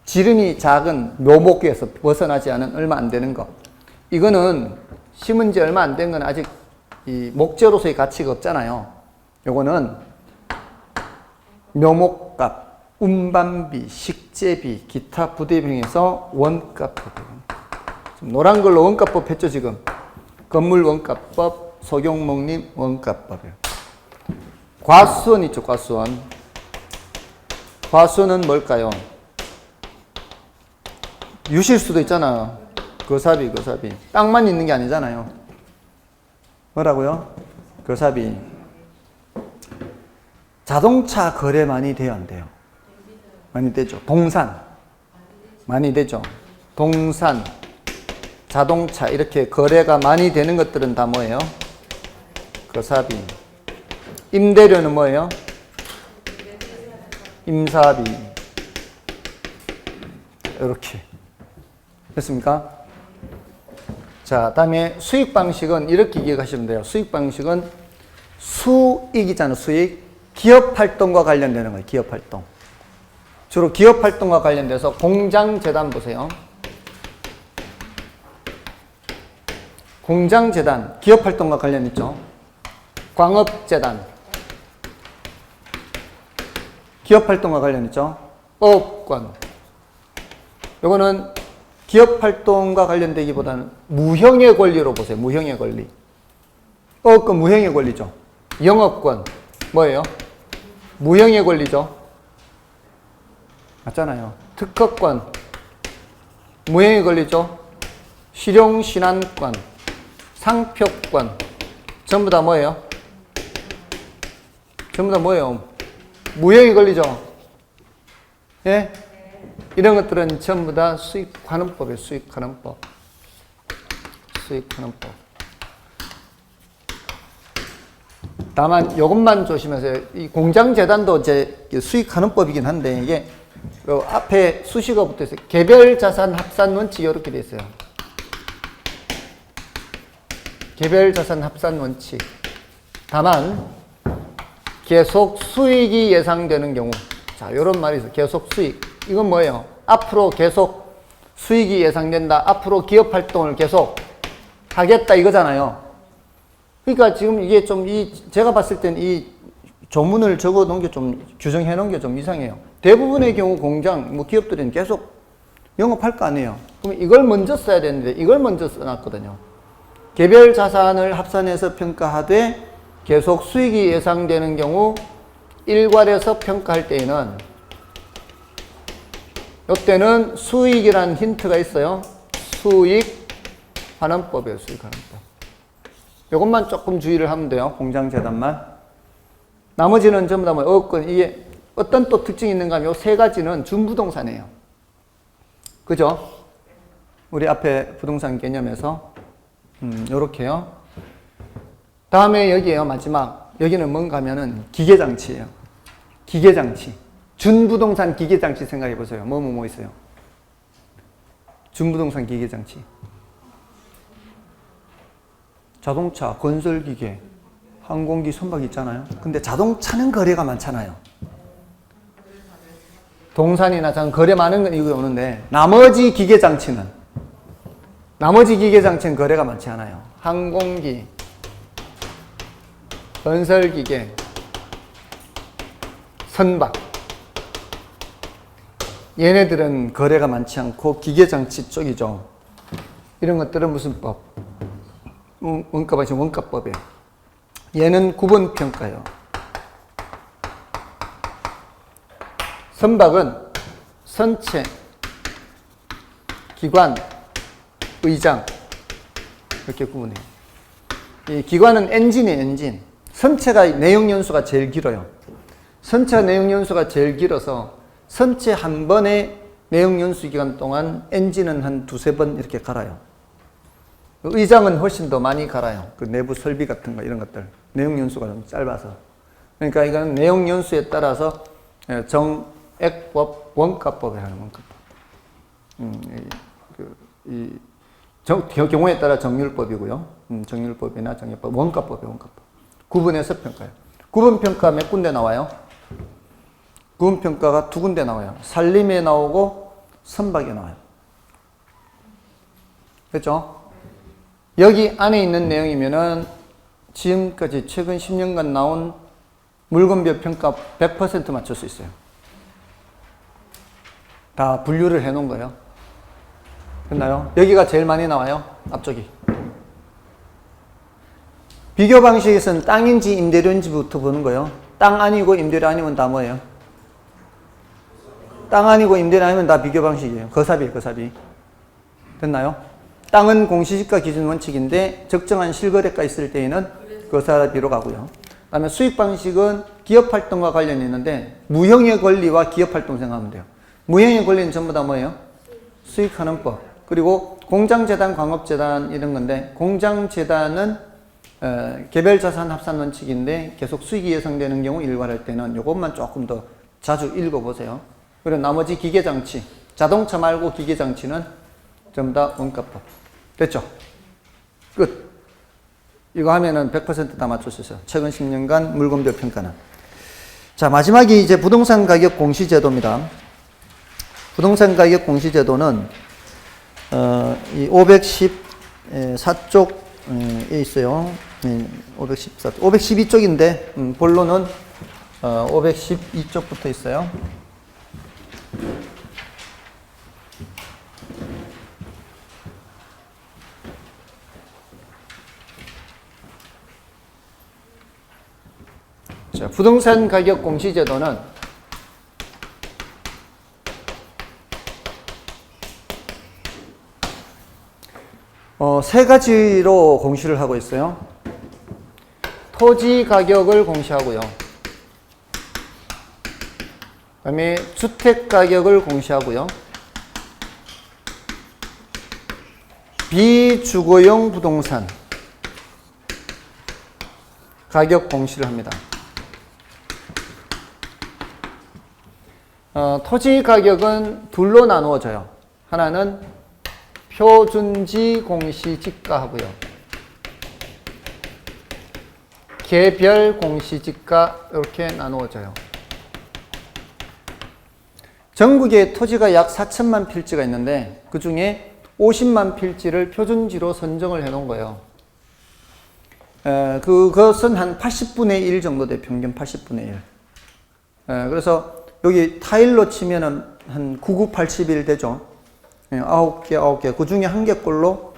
지름이 작은 묘목에서 벗어나지 않은 얼마 안 되는 거. 이거는 심은 지 얼마 안 된 건 아직 이 목재로서의 가치가 없잖아요. 요거는 묘목값, 운반비, 식재비, 기타 부대비용에서 원가법이에요. 노란 걸로 원가법 했죠, 지금. 건물 원가법, 소경목님 원가법이에요. 과수원 있죠, 과수원. 과수원은 뭘까요? 유실수도 있잖아요. 거사비. 땅만 있는 게 아니잖아요. 뭐라고요? 거사비. 자동차 거래 많이 돼요, 안 돼요? 많이 되죠. 동산. 많이 되죠. 동산, 자동차 이렇게 거래가 많이 되는 것들은 다 뭐예요? 거사비. 임대료는 뭐예요? 임사비. 이렇게. 됐습니까? 자, 다음에 수익 방식은 이렇게 기억하시면 돼요. 수익 방식은 수익이잖아요, 수익. 기업 활동과 관련되는 거예요, 기업 활동. 주로 기업 활동과 관련돼서 공장재단 보세요. 공장재단, 기업 활동과 관련 있죠. 광업재단. 기업활동과 관련있죠. 업권. 요거는 기업활동과 관련되기보다는 무형의 권리로 보세요. 무형의 권리. 업권 무형의 권리죠. 영업권 뭐예요? 무형의 권리죠. 맞잖아요. 특허권 무형의 권리죠. 실용신안권, 상표권 전부 다 뭐예요? 전부 다 뭐예요? 무형의 권리죠. 예? 이런 것들은 전부 다 수익환원법이에요. 수익환원법. 수익환원법. 다만 이것만 조심하세요. 이 공장재단도 이제 수익환원법이긴 한데 이게 요 앞에 수식어 붙어 있어요. 개별자산 합산 원칙이 이렇게 돼 있어요. 개별자산 합산 원칙. 다만 계속 수익이 예상되는 경우. 자, 이런 말이 있어요. 계속 수익. 이건 뭐예요? 앞으로 계속 수익이 예상된다. 앞으로 기업 활동을 계속 하겠다 이거잖아요. 그러니까 지금 이게 좀 제가 봤을 땐 이 조문을 적어 놓은 게 좀 규정해 놓은 게 좀 이상해요. 대부분의 경우 공장, 뭐 기업들은 계속 영업할 거 아니에요. 그럼 이걸 먼저 써야 되는데 이걸 먼저 써놨거든요. 개별 자산을 합산해서 평가하되 계속 수익이 예상되는 경우 일괄해서 평가할 때에는 이때는 수익이라는 힌트가 있어요. 수익환원법이에요. 수익환원법. 이것만 조금 주의를 하면 돼요. 공장재단만. 나머지는 전부 다 뭐 업권, 이게 어떤 또 특징이 있는가 하면 이 세 가지는 준부동산이에요. 그죠? 우리 앞에 부동산 개념에서 요렇게요. 다음에 여기에요. 마지막. 여기는 뭔가 하면은 기계장치예요. 기계장치. 준부동산 기계장치 생각해 보세요. 뭐 있어요? 준부동산 기계장치. 자동차, 건설기계, 항공기, 선박 있잖아요. 근데 자동차는 거래가 많잖아요. 동산이나 장 거래 많은 건 이거 오는데 나머지 기계장치는 거래가 많지 않아요. 항공기, 건설기계, 선박. 얘네들은 거래가 많지 않고 기계장치 쪽이죠. 이런 것들은 무슨 법? 원가법이 원가법이에요. 얘는 구분평가예요. 선박은 선체, 기관, 의장 이렇게 구분해요. 이 기관은 엔진이에요. 엔진. 선체가 내용연수가 제일 길어요. 선체가 내용연수가 제일 길어서 선체 한 번에 내용연수 기간 동안 엔진은 한 두세 번 이렇게 갈아요. 의장은 훨씬 더 많이 갈아요. 그 내부 설비 같은 거 이런 것들. 내용연수가 좀 짧아서. 그러니까 이거는 내용연수에 따라서 정액법, 원가법에 하는 원가법. 경우에 따라 정률법이고요. 정률법이나 정액법, 원가법이에요. 원가법. 구분해서 평가해요. 구분평가 몇 군데 나와요? 구분평가가 두 군데 나와요. 산림에 나오고 선박에 나와요. 그렇죠? 여기 안에 있는 내용이면은 지금까지 최근 10년간 나온 물건별 평가 100% 맞출 수 있어요. 다 분류를 해 놓은 거예요. 됐나요? 여기가 제일 많이 나와요. 앞쪽이. 비교 방식에서는 땅인지 임대료인지부터 보는 거예요. 땅 아니고 임대료 아니면 다 뭐예요? 땅 아니고 임대료 아니면 다 비교 방식이에요. 거사비예요. 거사비. 됐나요? 땅은 공시지가 기준 원칙인데 적정한 실거래가 있을 때에는 거사비로 가고요. 그 다음에 수익 방식은 기업활동과 관련이 있는데 무형의 권리와 기업활동 생각하면 돼요. 무형의 권리는 전부 다 뭐예요? 수익환원법. 그리고 공장재단, 광업재단 이런 건데 공장재단은 개별자산 합산 원칙인데 계속 수익이 예상되는 경우 일괄할 때는 이것만 조금 더 자주 읽어보세요. 그리고 나머지 기계장치, 자동차 말고 기계장치는 전부 다 원가법. 됐죠? 끝. 이거 하면은 100% 다 맞출 수 있어요. 최근 10년간 물건별 평가는. 자, 마지막이 이제 부동산 가격 공시제도입니다. 부동산 가격 공시제도는 이 514쪽 있어요. 514, 512쪽인데, 본론은 512쪽부터 있어요. 자, 부동산 가격 공시제도는 세 가지로 공시를 하고 있어요. 토지 가격을 공시하고요. 그다음에 주택 가격을 공시하고요. 비주거용 부동산 가격 공시를 합니다. 토지 가격은 둘로 나누어져요. 하나는 표준지 공시지가 하고요. 개별 공시지가 이렇게 나누어져요. 전국에 토지가 약 4천만 필지가 있는데 그 중에 50만 필지를 표준지로 선정을 해 놓은 거예요. 그것은 한 80분의 1 정도 돼, 평균 80분의 1. 그래서 여기 타일로 치면은 한 9981 되죠. 9개. 그 중에 1개꼴로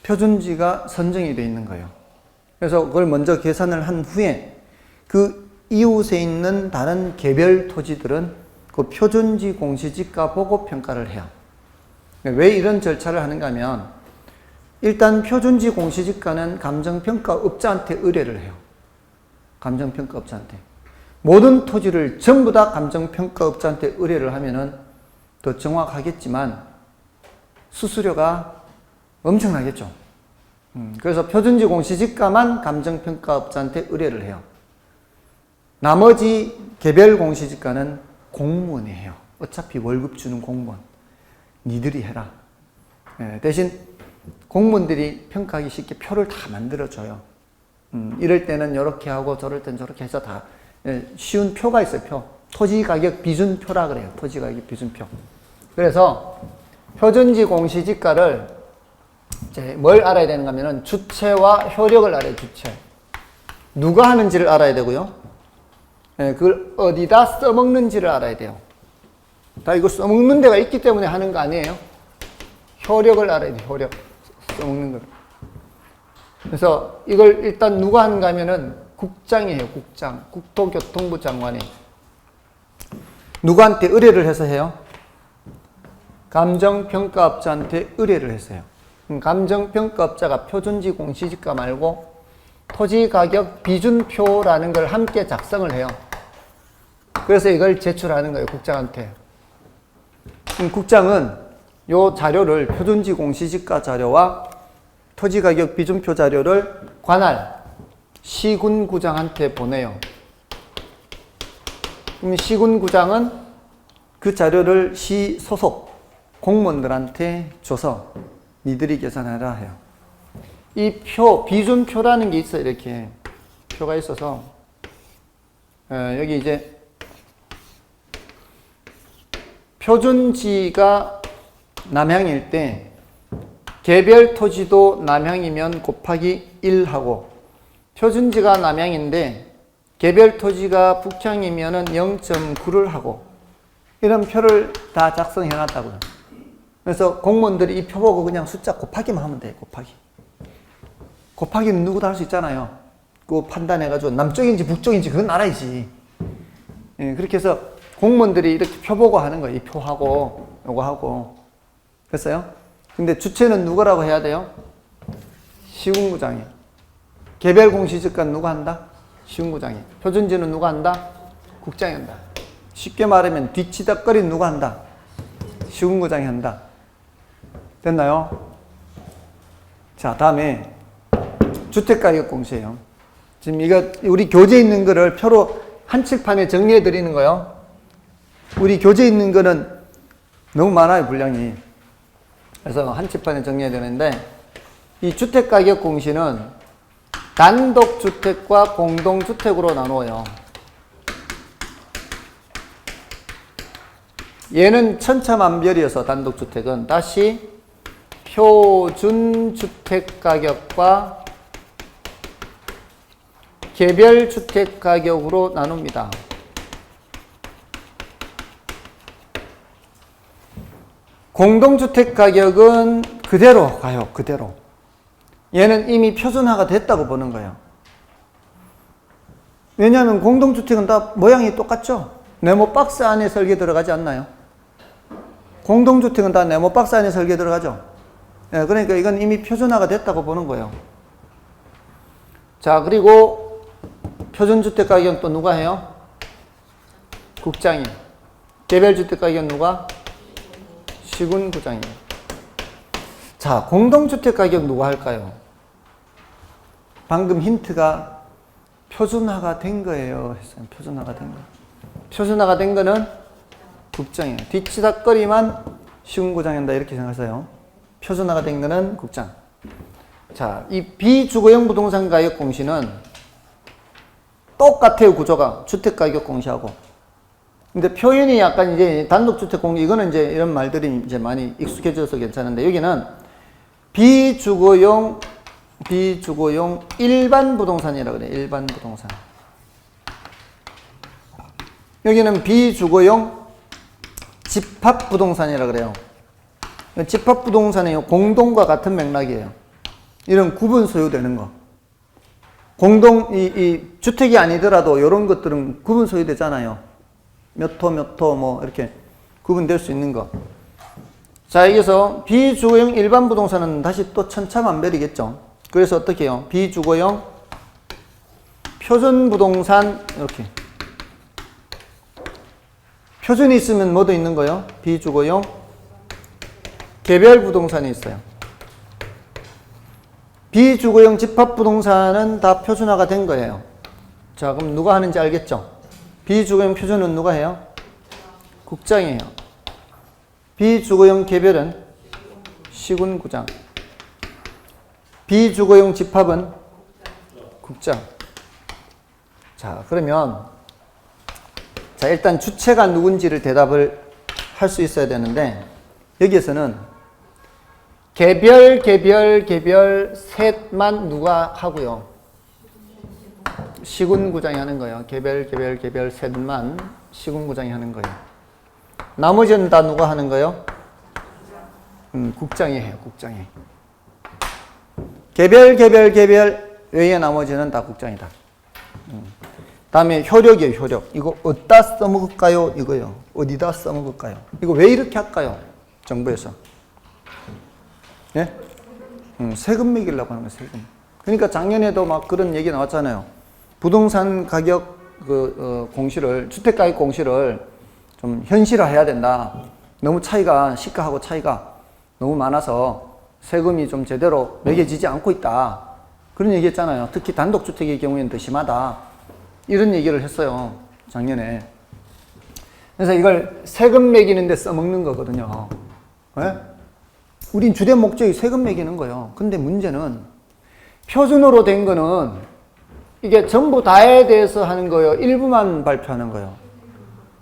표준지가 선정이 되어 있는 거예요. 그래서 그걸 먼저 계산을 한 후에 그 이웃에 있는 다른 개별 토지들은 그 표준지 공시지가 보고 평가를 해요. 왜 이런 절차를 하는가 하면 일단 표준지 공시지가는 감정평가업자한테 의뢰를 해요. 감정평가업자한테. 모든 토지를 전부 다 감정평가업자한테 의뢰를 하면은 더 정확하겠지만 수수료가 엄청나겠죠. 그래서 표준지 공시지가만 감정평가업자한테 의뢰를 해요. 나머지 개별 공시지가는 공무원이 해요. 어차피 월급 주는 공무원. 니들이 해라. 대신 공무원들이 평가하기 쉽게 표를 다 만들어줘요. 이럴 때는 이렇게 하고 저럴 때는 저렇게 해서 다 쉬운 표가 있어요. 표. 토지가격 비준표라 그래요. 토지가격 비준표. 그래서 표준지 공시지가를 이제 뭘 알아야 되는가 하면은 주체와 효력을 알아요. 주체. 누가 하는지를 알아야 되고요. 그걸 어디다 써먹는지를 알아야 돼요. 다 이거 써먹는 데가 있기 때문에 하는 거 아니에요. 효력을 알아야 돼요. 효력. 써먹는 걸. 그래서 이걸 일단 누가 하는가 하면은 국장이 해요. 국장. 국토교통부 장관이. 누구한테 의뢰를 해서 해요? 감정평가업자한테 의뢰를 해서 해요. 감정평가업자가 표준지 공시지가 말고 토지가격 비준표라는 걸 함께 작성을 해요. 그래서 이걸 제출하는 거예요. 국장한테. 국장은 이 자료를 표준지 공시지가 자료와 토지가격 비준표 자료를 관할 시군구장한테 보내요. 그럼 시군구장은 그 자료를 시 소속 공무원들한테 줘서 니들이 계산하라 해요. 이 표, 비준표라는 게 있어요. 이렇게 표가 있어서 여기 이제 표준지가 남향일 때 개별 토지도 남향이면 곱하기 1하고 표준지가 남향인데 개별 토지가 북향이면 0.9를 하고 이런 표를 다 작성해 놨다고요. 그래서 공무원들이 이 표 보고 그냥 숫자 곱하기만 하면 돼요. 곱하기. 곱하기는 누구도 할 수 있잖아요. 그거 판단해가지고 남쪽인지 북쪽인지 그건 알아야지. 그렇게 해서 공무원들이 이렇게 표 보고 하는 거예요. 이 표하고 요거 하고. 됐어요? 근데 주체는 누구라고 해야 돼요? 시군구장이에요. 개별 공시지가는 누가 한다? 시군구장이에요. 표준지는 누가 한다? 국장이 한다. 쉽게 말하면 뒤치다거리는 누가 한다? 시군구장이 한다. 됐나요? 자, 다음에 주택가격 공시예요. 지금 이거 우리 교재에 있는 거를 표로 한칠판에 정리해 드리는 거예요. 우리 교재에 있는 거는 너무 많아요, 분량이. 그래서 한칠판에 정리해야 되는데 이 주택가격 공시는 단독주택과 공동주택으로 나누어요. 얘는 천차만별이어서 단독주택은 다시 표준 주택 가격과 개별 주택 가격으로 나눕니다. 공동주택 가격은 그대로 가요. 그대로. 얘는 이미 표준화가 됐다고 보는 거예요. 왜냐하면 공동주택은 다 모양이 똑같죠? 네모 박스 안에 설계 들어가지 않나요? 공동주택은 다 네모 박스 안에 설계 들어가죠? 네, 그러니까 이건 이미 표준화가 됐다고 보는 거예요. 자, 그리고 표준주택 가격은 또 누가 해요? 국장이. 개별주택 가격은 누가? 시군구장이에요. 자, 공동주택 가격 누가 할까요? 방금 힌트가 표준화가 된 거예요. 했어요. 표준화가 된 거. 표준화가 된 거는 국장이에요. 뒤치다거리만 시군구장이 한다. 이렇게 생각하세요. 표준화가 된 거는 국장. 자, 이 비주거용 부동산 가격 공시는 똑같아요. 구조가. 주택가격 공시하고. 근데 표현이 약간 이제 단독주택 공시, 이거는 이제 이런 말들이 이제 많이 익숙해져서 괜찮은데, 여기는 비주거용 일반 부동산이라고 그래요. 일반 부동산. 여기는 비주거용 집합 부동산이라고 그래요. 집합 부동산은 공동과 같은 맥락이에요. 이런 구분 소유되는 거. 이 주택이 아니더라도 이런 것들은 구분 소유되잖아요. 몇 호 뭐 이렇게 구분될 수 있는 거. 자, 여기서 비주거용 일반 부동산은 다시 또 천차만별이겠죠. 그래서 어떻게 해요? 비주거용 표준 부동산 이렇게. 표준이 있으면 뭐도 있는 거예요? 비주거용 개별 부동산이 있어요. 비주거용 집합 부동산은 다 표준화가 된 거예요. 자, 그럼 누가 하는지 알겠죠? 비주거용 표준은 누가 해요? 국장이에요. 비주거용 개별은 시군구장. 비주거용 집합은 국장. 자, 그러면 자, 일단 주체가 누군지를 대답을 할 수 있어야 되는데, 여기에서는 개별 셋만 누가 하고요? 시군구장이 하는 거예요. 개별 셋만 시군구장이 하는 거예요. 나머지는 다 누가 하는 거예요? 국장이 해요. 국장이. 개별 외에 나머지는 다 국장이다. 다음에 효력이에요. 효력. 이거 어디다 써먹을까요? 이거요. 어디다 써먹을까요? 이거 왜 이렇게 할까요? 정부에서. 예? 세금 매기려고 하는 거예요. 세금. 그러니까 작년에도 막 그런 얘기 나왔잖아요. 부동산 가격 공시를, 주택가격 공시를 좀 현실화해야 된다. 너무 시가하고 차이가 너무 많아서 세금이 좀 제대로 매겨지지 않고 있다. 그런 얘기 했잖아요. 특히 단독주택의 경우에는 더 심하다. 이런 얘기를 했어요. 작년에. 그래서 이걸 세금 매기는데 써먹는 거거든요. 네? 우린 주된 목적이 세금 매기는 거예요. 근데 문제는 표준으로 된 거는 이게 전부 다에 대해서 하는 거예요? 일부만 발표하는 거예요?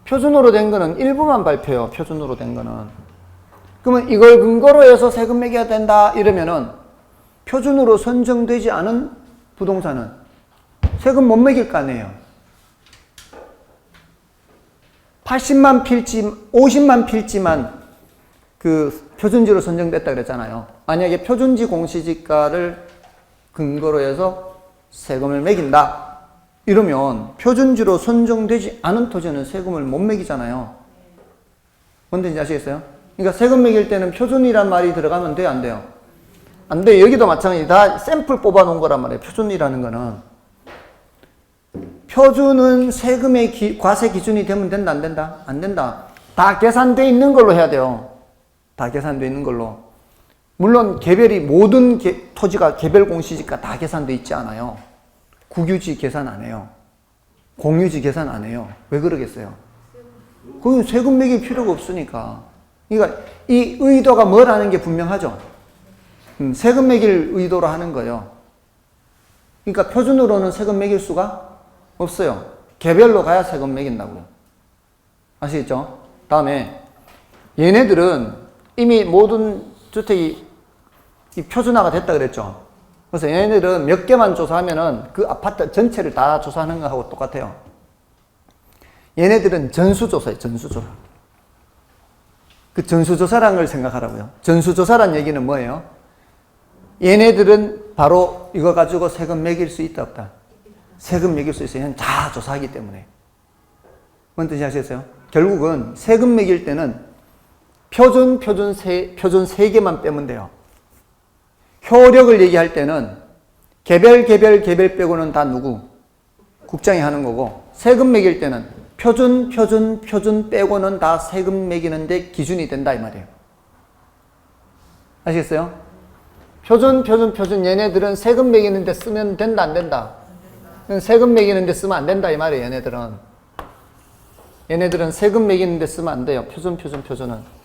표준으로 된 거는 일부만 발표해요. 표준으로 된 거는. 그러면 이걸 근거로 해서 세금 매겨야 된다 이러면은 표준으로 선정되지 않은 부동산은 세금 못 매길 거 아니에요. 80만 필지, 50만 필지만 그 표준지로 선정됐다 그랬잖아요. 만약에 표준지 공시지가를 근거로 해서 세금을 매긴다. 이러면 표준지로 선정되지 않은 토지는 세금을 못 매기잖아요. 뭔지 아시겠어요? 그러니까 세금 매길 때는 표준이란 말이 들어가면 돼요? 안 돼요? 안 돼요. 여기도 마찬가지. 다 샘플 뽑아 놓은 거란 말이에요. 표준이라는 거는. 표준은 세금의 과세 기준이 되면 된다? 안 된다? 안 된다. 다 계산되어 있는 걸로 해야 돼요. 다 계산되어 있는 걸로. 물론 모든 토지가 개별 공시지가 다 계산되어 있지 않아요. 국유지 계산 안 해요. 공유지 계산 안 해요. 왜 그러겠어요? 그건 세금 매길 필요가 없으니까. 그러니까 이 의도가 뭐라는 게 분명하죠. 세금 매길 의도로 하는 거예요. 그러니까 표준으로는 세금 매길 수가 없어요. 개별로 가야 세금 매긴다고요. 아시겠죠? 다음에 얘네들은 이미 모든 주택이 이 표준화가 됐다 그랬죠. 그래서 얘네들은 몇 개만 조사하면은 그 아파트 전체를 다 조사하는 거하고 똑같아요. 얘네들은 전수조사예요, 전수조사. 그 전수조사라는 걸 생각하라고요. 전수조사란 얘기는 뭐예요? 얘네들은 바로 이거 가지고 세금 매길 수 있다, 없다? 세금 매길 수 있어요. 얘는 다 조사하기 때문에. 뭔 뜻이 아시겠어요? 결국은 세금 매길 때는 표준 3개만 빼면 돼요. 효력을 얘기할 때는 개별 빼고는 다 누구? 국장이 하는 거고, 세금 매길 때는 표준 빼고는 다 세금 매기는데 기준이 된다 이 말이에요. 아시겠어요? 표준 얘네들은 세금 매기는데 쓰면 된다 안 된다? 세금 매기는데 쓰면 안 된다 이 말이에요. 얘네들은 세금 매기는데 쓰면 안 돼요. 표준은.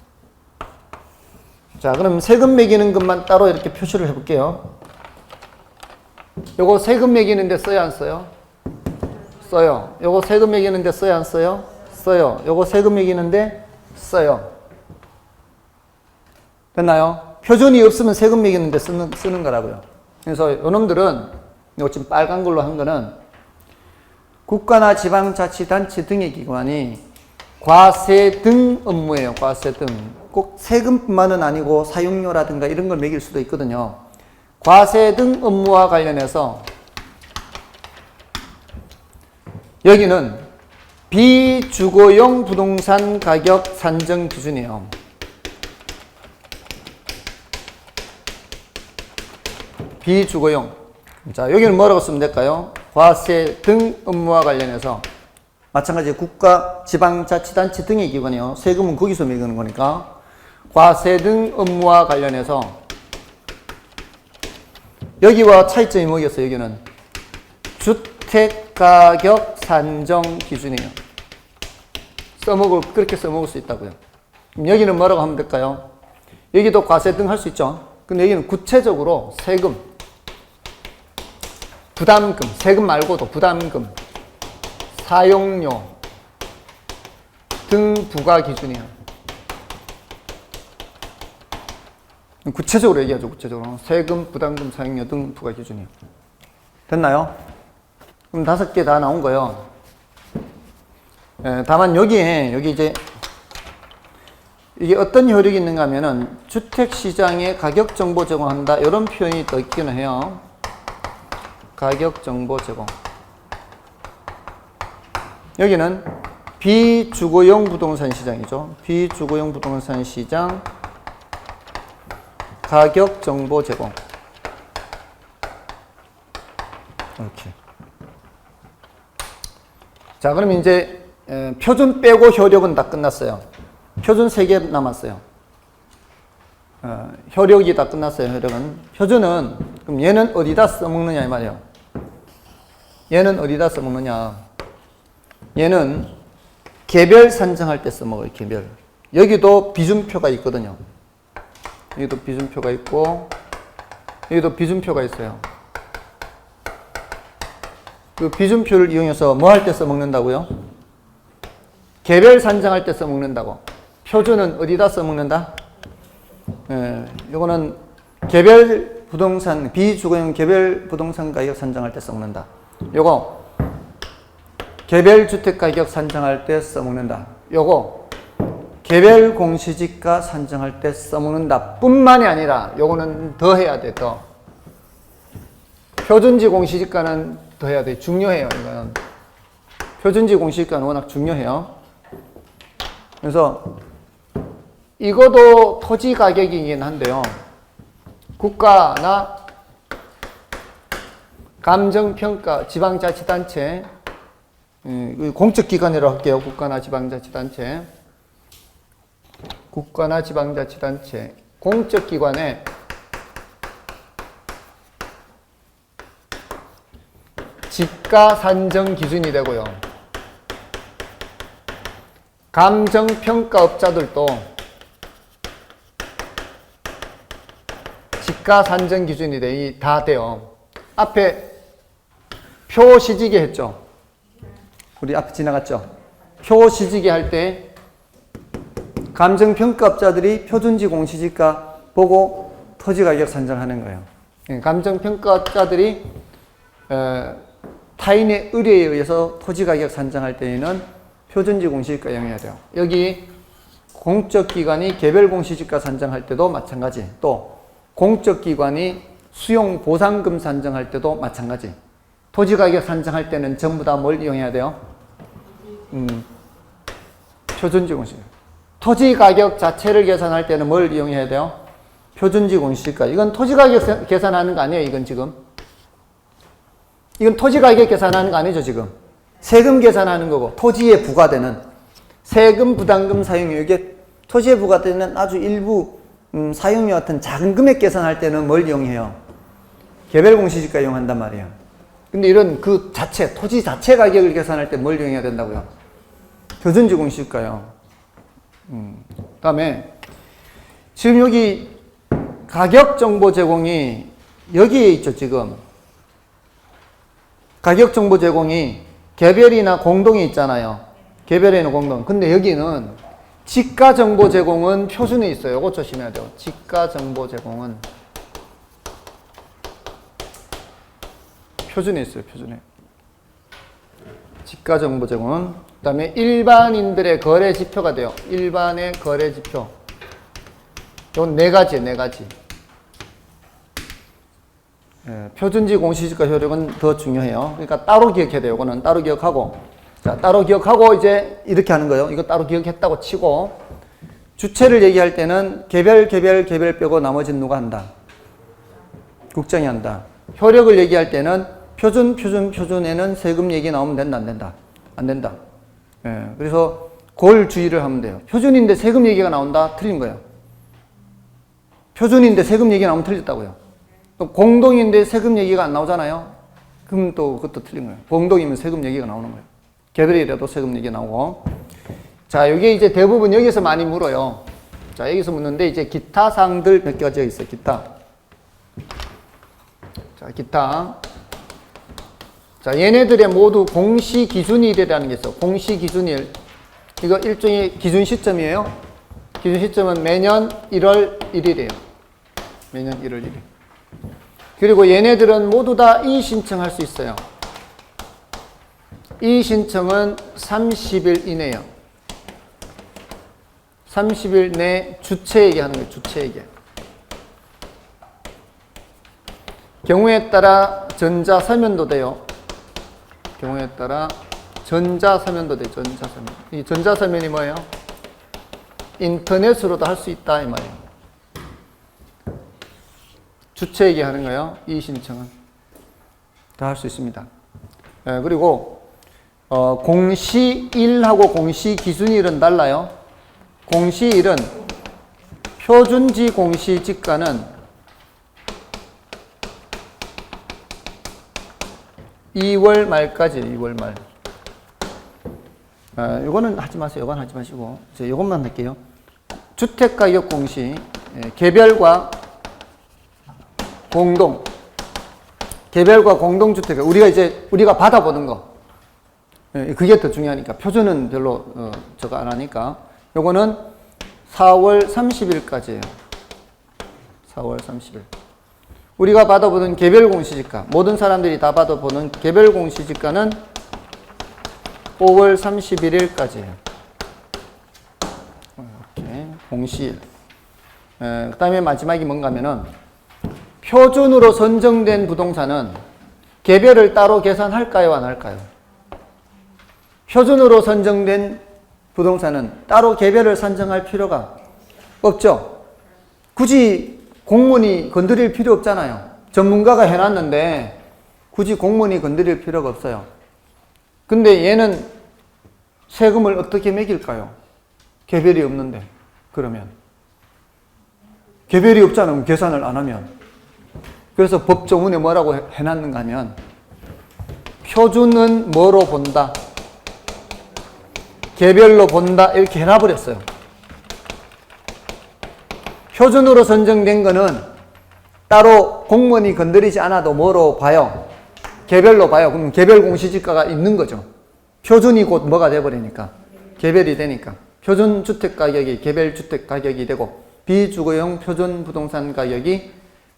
자, 그럼 세금 매기는 것만 따로 이렇게 표시를 해볼게요. 요거 세금 매기는데 써야 안 써요? 써요. 요거 세금 매기는데 써야 안 써요? 써요. 요거 세금 매기는데 써요. 됐나요? 표준이 없으면 세금 매기는데 쓰는 거라고요. 그래서 요놈들은 요 지금 빨간 걸로 한 거는 국가나 지방자치단체 등의 기관이 과세 등 업무예요. 과세 등. 꼭 세금뿐만은 아니고 사용료라든가 이런 걸 매길 수도 있거든요. 과세 등 업무와 관련해서 여기는 비주거용 부동산 가격 산정 기준이에요. 비주거용. 자, 여기는 뭐라고 쓰면 될까요? 과세 등 업무와 관련해서 마찬가지 국가, 지방자치단체 등의 기관이요. 세금은 거기서 매기는 거니까 과세 등 업무와 관련해서 여기와 차이점이 뭐겠어요? 여기는 주택가격 산정 기준이에요. 그렇게 써먹을 수 있다고요. 그럼 여기는 뭐라고 하면 될까요? 여기도 과세 등 할 수 있죠. 근데 여기는 구체적으로 세금, 부담금, 세금 말고도 부담금, 사용료 등 부과 기준이에요. 구체적으로 얘기하죠. 구체적으로. 세금, 부담금, 사용료 등 부과 기준이에요. 됐나요? 그럼 5개 다 나온 거예요. 다만 여기 이제 이게 어떤 효력이 있는가 하면은 주택시장에 가격정보 제공한다. 이런 표현이 더 있기는 해요. 가격정보 제공. 여기는 비주거용 부동산 시장이죠. 비주거용 부동산 시장 가격정보 제공. 이렇게. 자, 그럼 이제 표준 빼고 효력은 다 끝났어요. 표준 3개 남았어요. 효력이 다 끝났어요. 효력은. 표준은 그럼 얘는 어디다 써먹느냐 이 말이에요. 얘는 어디다 써먹느냐. 얘는 개별 산정할 때 써먹어요. 개별. 여기도 비준표가 있거든요. 여기도 비준표가 있고 여기도 비준표가 있어요. 그 비준표를 이용해서 뭐 할 때 써먹는다고요? 개별 산정할 때 써먹는다고. 표준은 어디다 써먹는다? 요거는 개별 부동산, 비주거용 개별 부동산 가격 산정할 때 써먹는다. 요거 개별 주택 가격 산정할 때 써먹는다. 요거 개별 공시지가 산정할 때 써먹는다 뿐만이 아니라 요거는 더 해야 돼. 더 표준지 공시지가는 더 해야 돼. 중요해요. 이거는 표준지 공시지가는 워낙 중요해요. 그래서 이것도 토지 가격이긴 한데요. 국가나 감정평가 지방자치단체, 공적기관이라고 할게요. 국가나 지방자치단체. 국가나 지방자치단체. 공적기관에 지가 산정 기준이 되고요. 감정평가업자들도 지가 산정 기준이 다 돼요. 앞에 표시지게 했죠. 우리 앞에 지나갔죠. 표시지게 할 때 감정평가업자들이 표준지 공시지가 보고 토지 가격 산정하는 거예요. 감정평가자들이 타인의 의뢰에 의해서 토지 가격 산정할 때에는 표준지 공시지가 이용해야 돼요. 여기 공적기관이 개별 공시지가 산정할 때도 마찬가지. 또 공적기관이 수용보상금 산정할 때도 마찬가지. 토지 가격 산정할 때는 전부 다 뭘 이용해야 돼요? 표준지 공시. 토지 가격 자체를 계산할 때는 뭘 이용해야 돼요? 표준지 공시지가. 이건 토지 가격 계산하는 거 아니에요, 이건 지금. 이건 토지 가격 계산하는 거 아니죠, 지금. 세금 계산하는 거고, 토지에 부과되는 세금, 부담금, 사용료, 이게 토지에 부과되는 아주 일부 사용료 같은 작은 금액 계산할 때는 뭘 이용해요? 개별 공시지가 이용한단 말이에요. 근데 이런 그 자체, 토지 자체 가격을 계산할 때 뭘 이용해야 된다고요? 표준지 공시지가요. 다음에 지금 여기 가격 정보 제공이 여기에 있죠, 지금. 가격 정보 제공이 개별이나 공동이 있잖아요. 개별이나 공동. 근데 여기는 지가 정보 제공은 표준에 있어요. 이거 조심해야 돼요. 지가 정보 제공은 표준에 있어요. 표준에. 지가 정보 제공은. 그 다음에 일반인들의 거래 지표가 돼요. 일반의 거래 지표. 이건 네 가지예요. 네 가지. 표준지 공시지가 효력은 더 중요해요. 그러니까 따로 기억해야 돼요. 이거는 따로 기억하고. 자, 따로 기억하고 이제 이렇게 하는 거예요. 이거 따로 기억했다고 치고. 주체를 얘기할 때는 개별 빼고 나머지는 누가 한다? 국정이 한다. 효력을 얘기할 때는 표준에는 세금 얘기 나오면 된다, 안 된다? 안 된다. 그래서 그걸 주의를 하면 돼요. 표준인데 세금 얘기가 나온다? 틀린 거예요. 표준인데 세금 얘기 나오면 틀렸다고요. 또 공동인데 세금 얘기가 안 나오잖아요. 그럼 또 그것도 틀린 거예요. 공동이면 세금 얘기가 나오는 거예요. 개별이라도 세금 얘기 나오고. 자, 이게 이제 대부분 여기서 많이 물어요. 자, 여기서 묻는데 이제 기타 사항들 몇 가지가 있어요. 기타. 자, 기타. 자, 얘네들의 모두 공시 기준일이라는 게 있어요. 공시 기준일. 이거 일종의 기준 시점이에요. 기준 시점은 매년 1월 1일이에요. 매년 1월 1일. 그리고 얘네들은 모두 다 이의신청할 수 있어요. 이의신청은 30일 이내요. 30일 내 주체에게 하는 거예요. 주체에게. 경우에 따라 전자서면도 돼요. 경우에 따라 전자서면도 돼요. 전자서면. 이 전자서면이 뭐예요? 인터넷으로도 할 수 있다 이 말이에요. 주체에게 하는 거예요. 이 신청은 다 할 수 있습니다. 그리고 공시일하고 공시기준일은 달라요. 공시일은 표준지 공시지가는 2월 말까지 2월 말. 이거는 하지 마세요. 이건 하지 마시고 이제 이것만 할게요. 주택가격 공시, 개별과 공동, 개별과 공동주택, 우리가 받아보는 거. 그게 더 중요하니까. 표준은 별로, 저거 안 하니까. 요거는 4월 30일까지예요. 4월 30일. 우리가 받아보는 개별 공시지가, 모든 사람들이 다 받아보는 개별 공시지가는 5월 31일까지예요. 이렇게, 공시일. 그 다음에 마지막이 뭔가 하면은, 표준으로 선정된 부동산은 개별을 따로 계산할까요? 안 할까요? 표준으로 선정된 부동산은 따로 개별을 산정할 필요가 없죠. 굳이 공무원이 건드릴 필요 없잖아요. 전문가가 해놨는데 굳이 공무원이 건드릴 필요가 없어요. 근데 얘는 세금을 어떻게 매길까요? 개별이 없는데. 그러면 개별이 없잖아요. 계산을 안 하면. 그래서 법조문에 뭐라고 해놨는가 하면 표준은 뭐로 본다? 개별로 본다. 이렇게 해놔버렸어요. 표준으로 선정된 거는 따로 공무원이 건드리지 않아도 뭐로 봐요? 개별로 봐요. 그럼 개별 공시지가가 있는 거죠. 표준이 곧 뭐가 돼버리니까. 개별이 되니까. 표준 주택 가격이 개별 주택 가격이 되고 비주거용 표준 부동산 가격이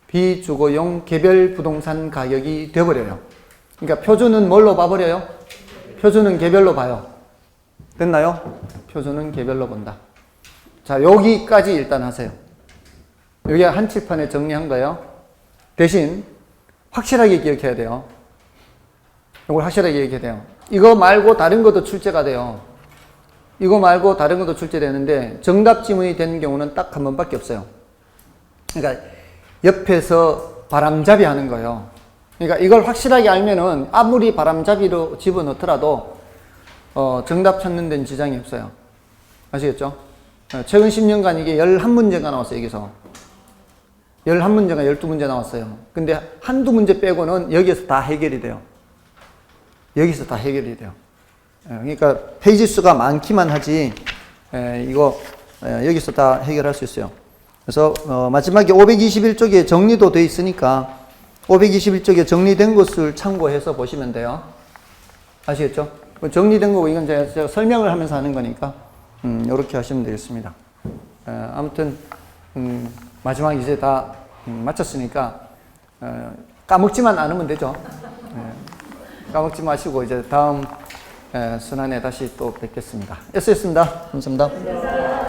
비주거용 개별 부동산 가격이 되어버려요. 그러니까 표준은 뭘로 봐버려요? 표준은 개별로 봐요. 됐나요? 표준은 개별로 본다. 자, 여기까지 일단 하세요. 여기 한칠판에 정리한 거예요. 대신 확실하게 기억해야 돼요. 이걸 확실하게 기억해야 돼요. 이거 말고 다른 것도 출제가 돼요. 이거 말고 다른 것도 출제되는데 정답 지문이 되는 경우는 딱 한 번밖에 없어요. 그러니까 옆에서 바람잡이 하는 거예요. 그러니까 이걸 확실하게 알면은 아무리 바람잡이로 집어넣더라도 정답 찾는 데는 지장이 없어요. 아시겠죠? 최근 10년간 이게 11문제가 나왔어요. 여기서 11문제가 12문제 나왔어요. 근데 한두 문제 빼고는 여기에서 다 해결이 돼요. 여기서 다 해결이 돼요. 그러니까 페이지 수가 많기만 하지 이거 여기서 다 해결할 수 있어요. 그래서 마지막에 521쪽에 정리도 돼 있으니까 521쪽에 정리된 것을 참고해서 보시면 돼요. 아시겠죠? 정리된 거고 이건 제가 설명을 하면서 하는 거니까 이렇게 하시면 되겠습니다. 아무튼 마지막 이제 다 마쳤으니까 까먹지만 않으면 되죠. 까먹지 마시고 이제 다음 시간에 다시 또 뵙겠습니다. S였습니다. 감사합니다.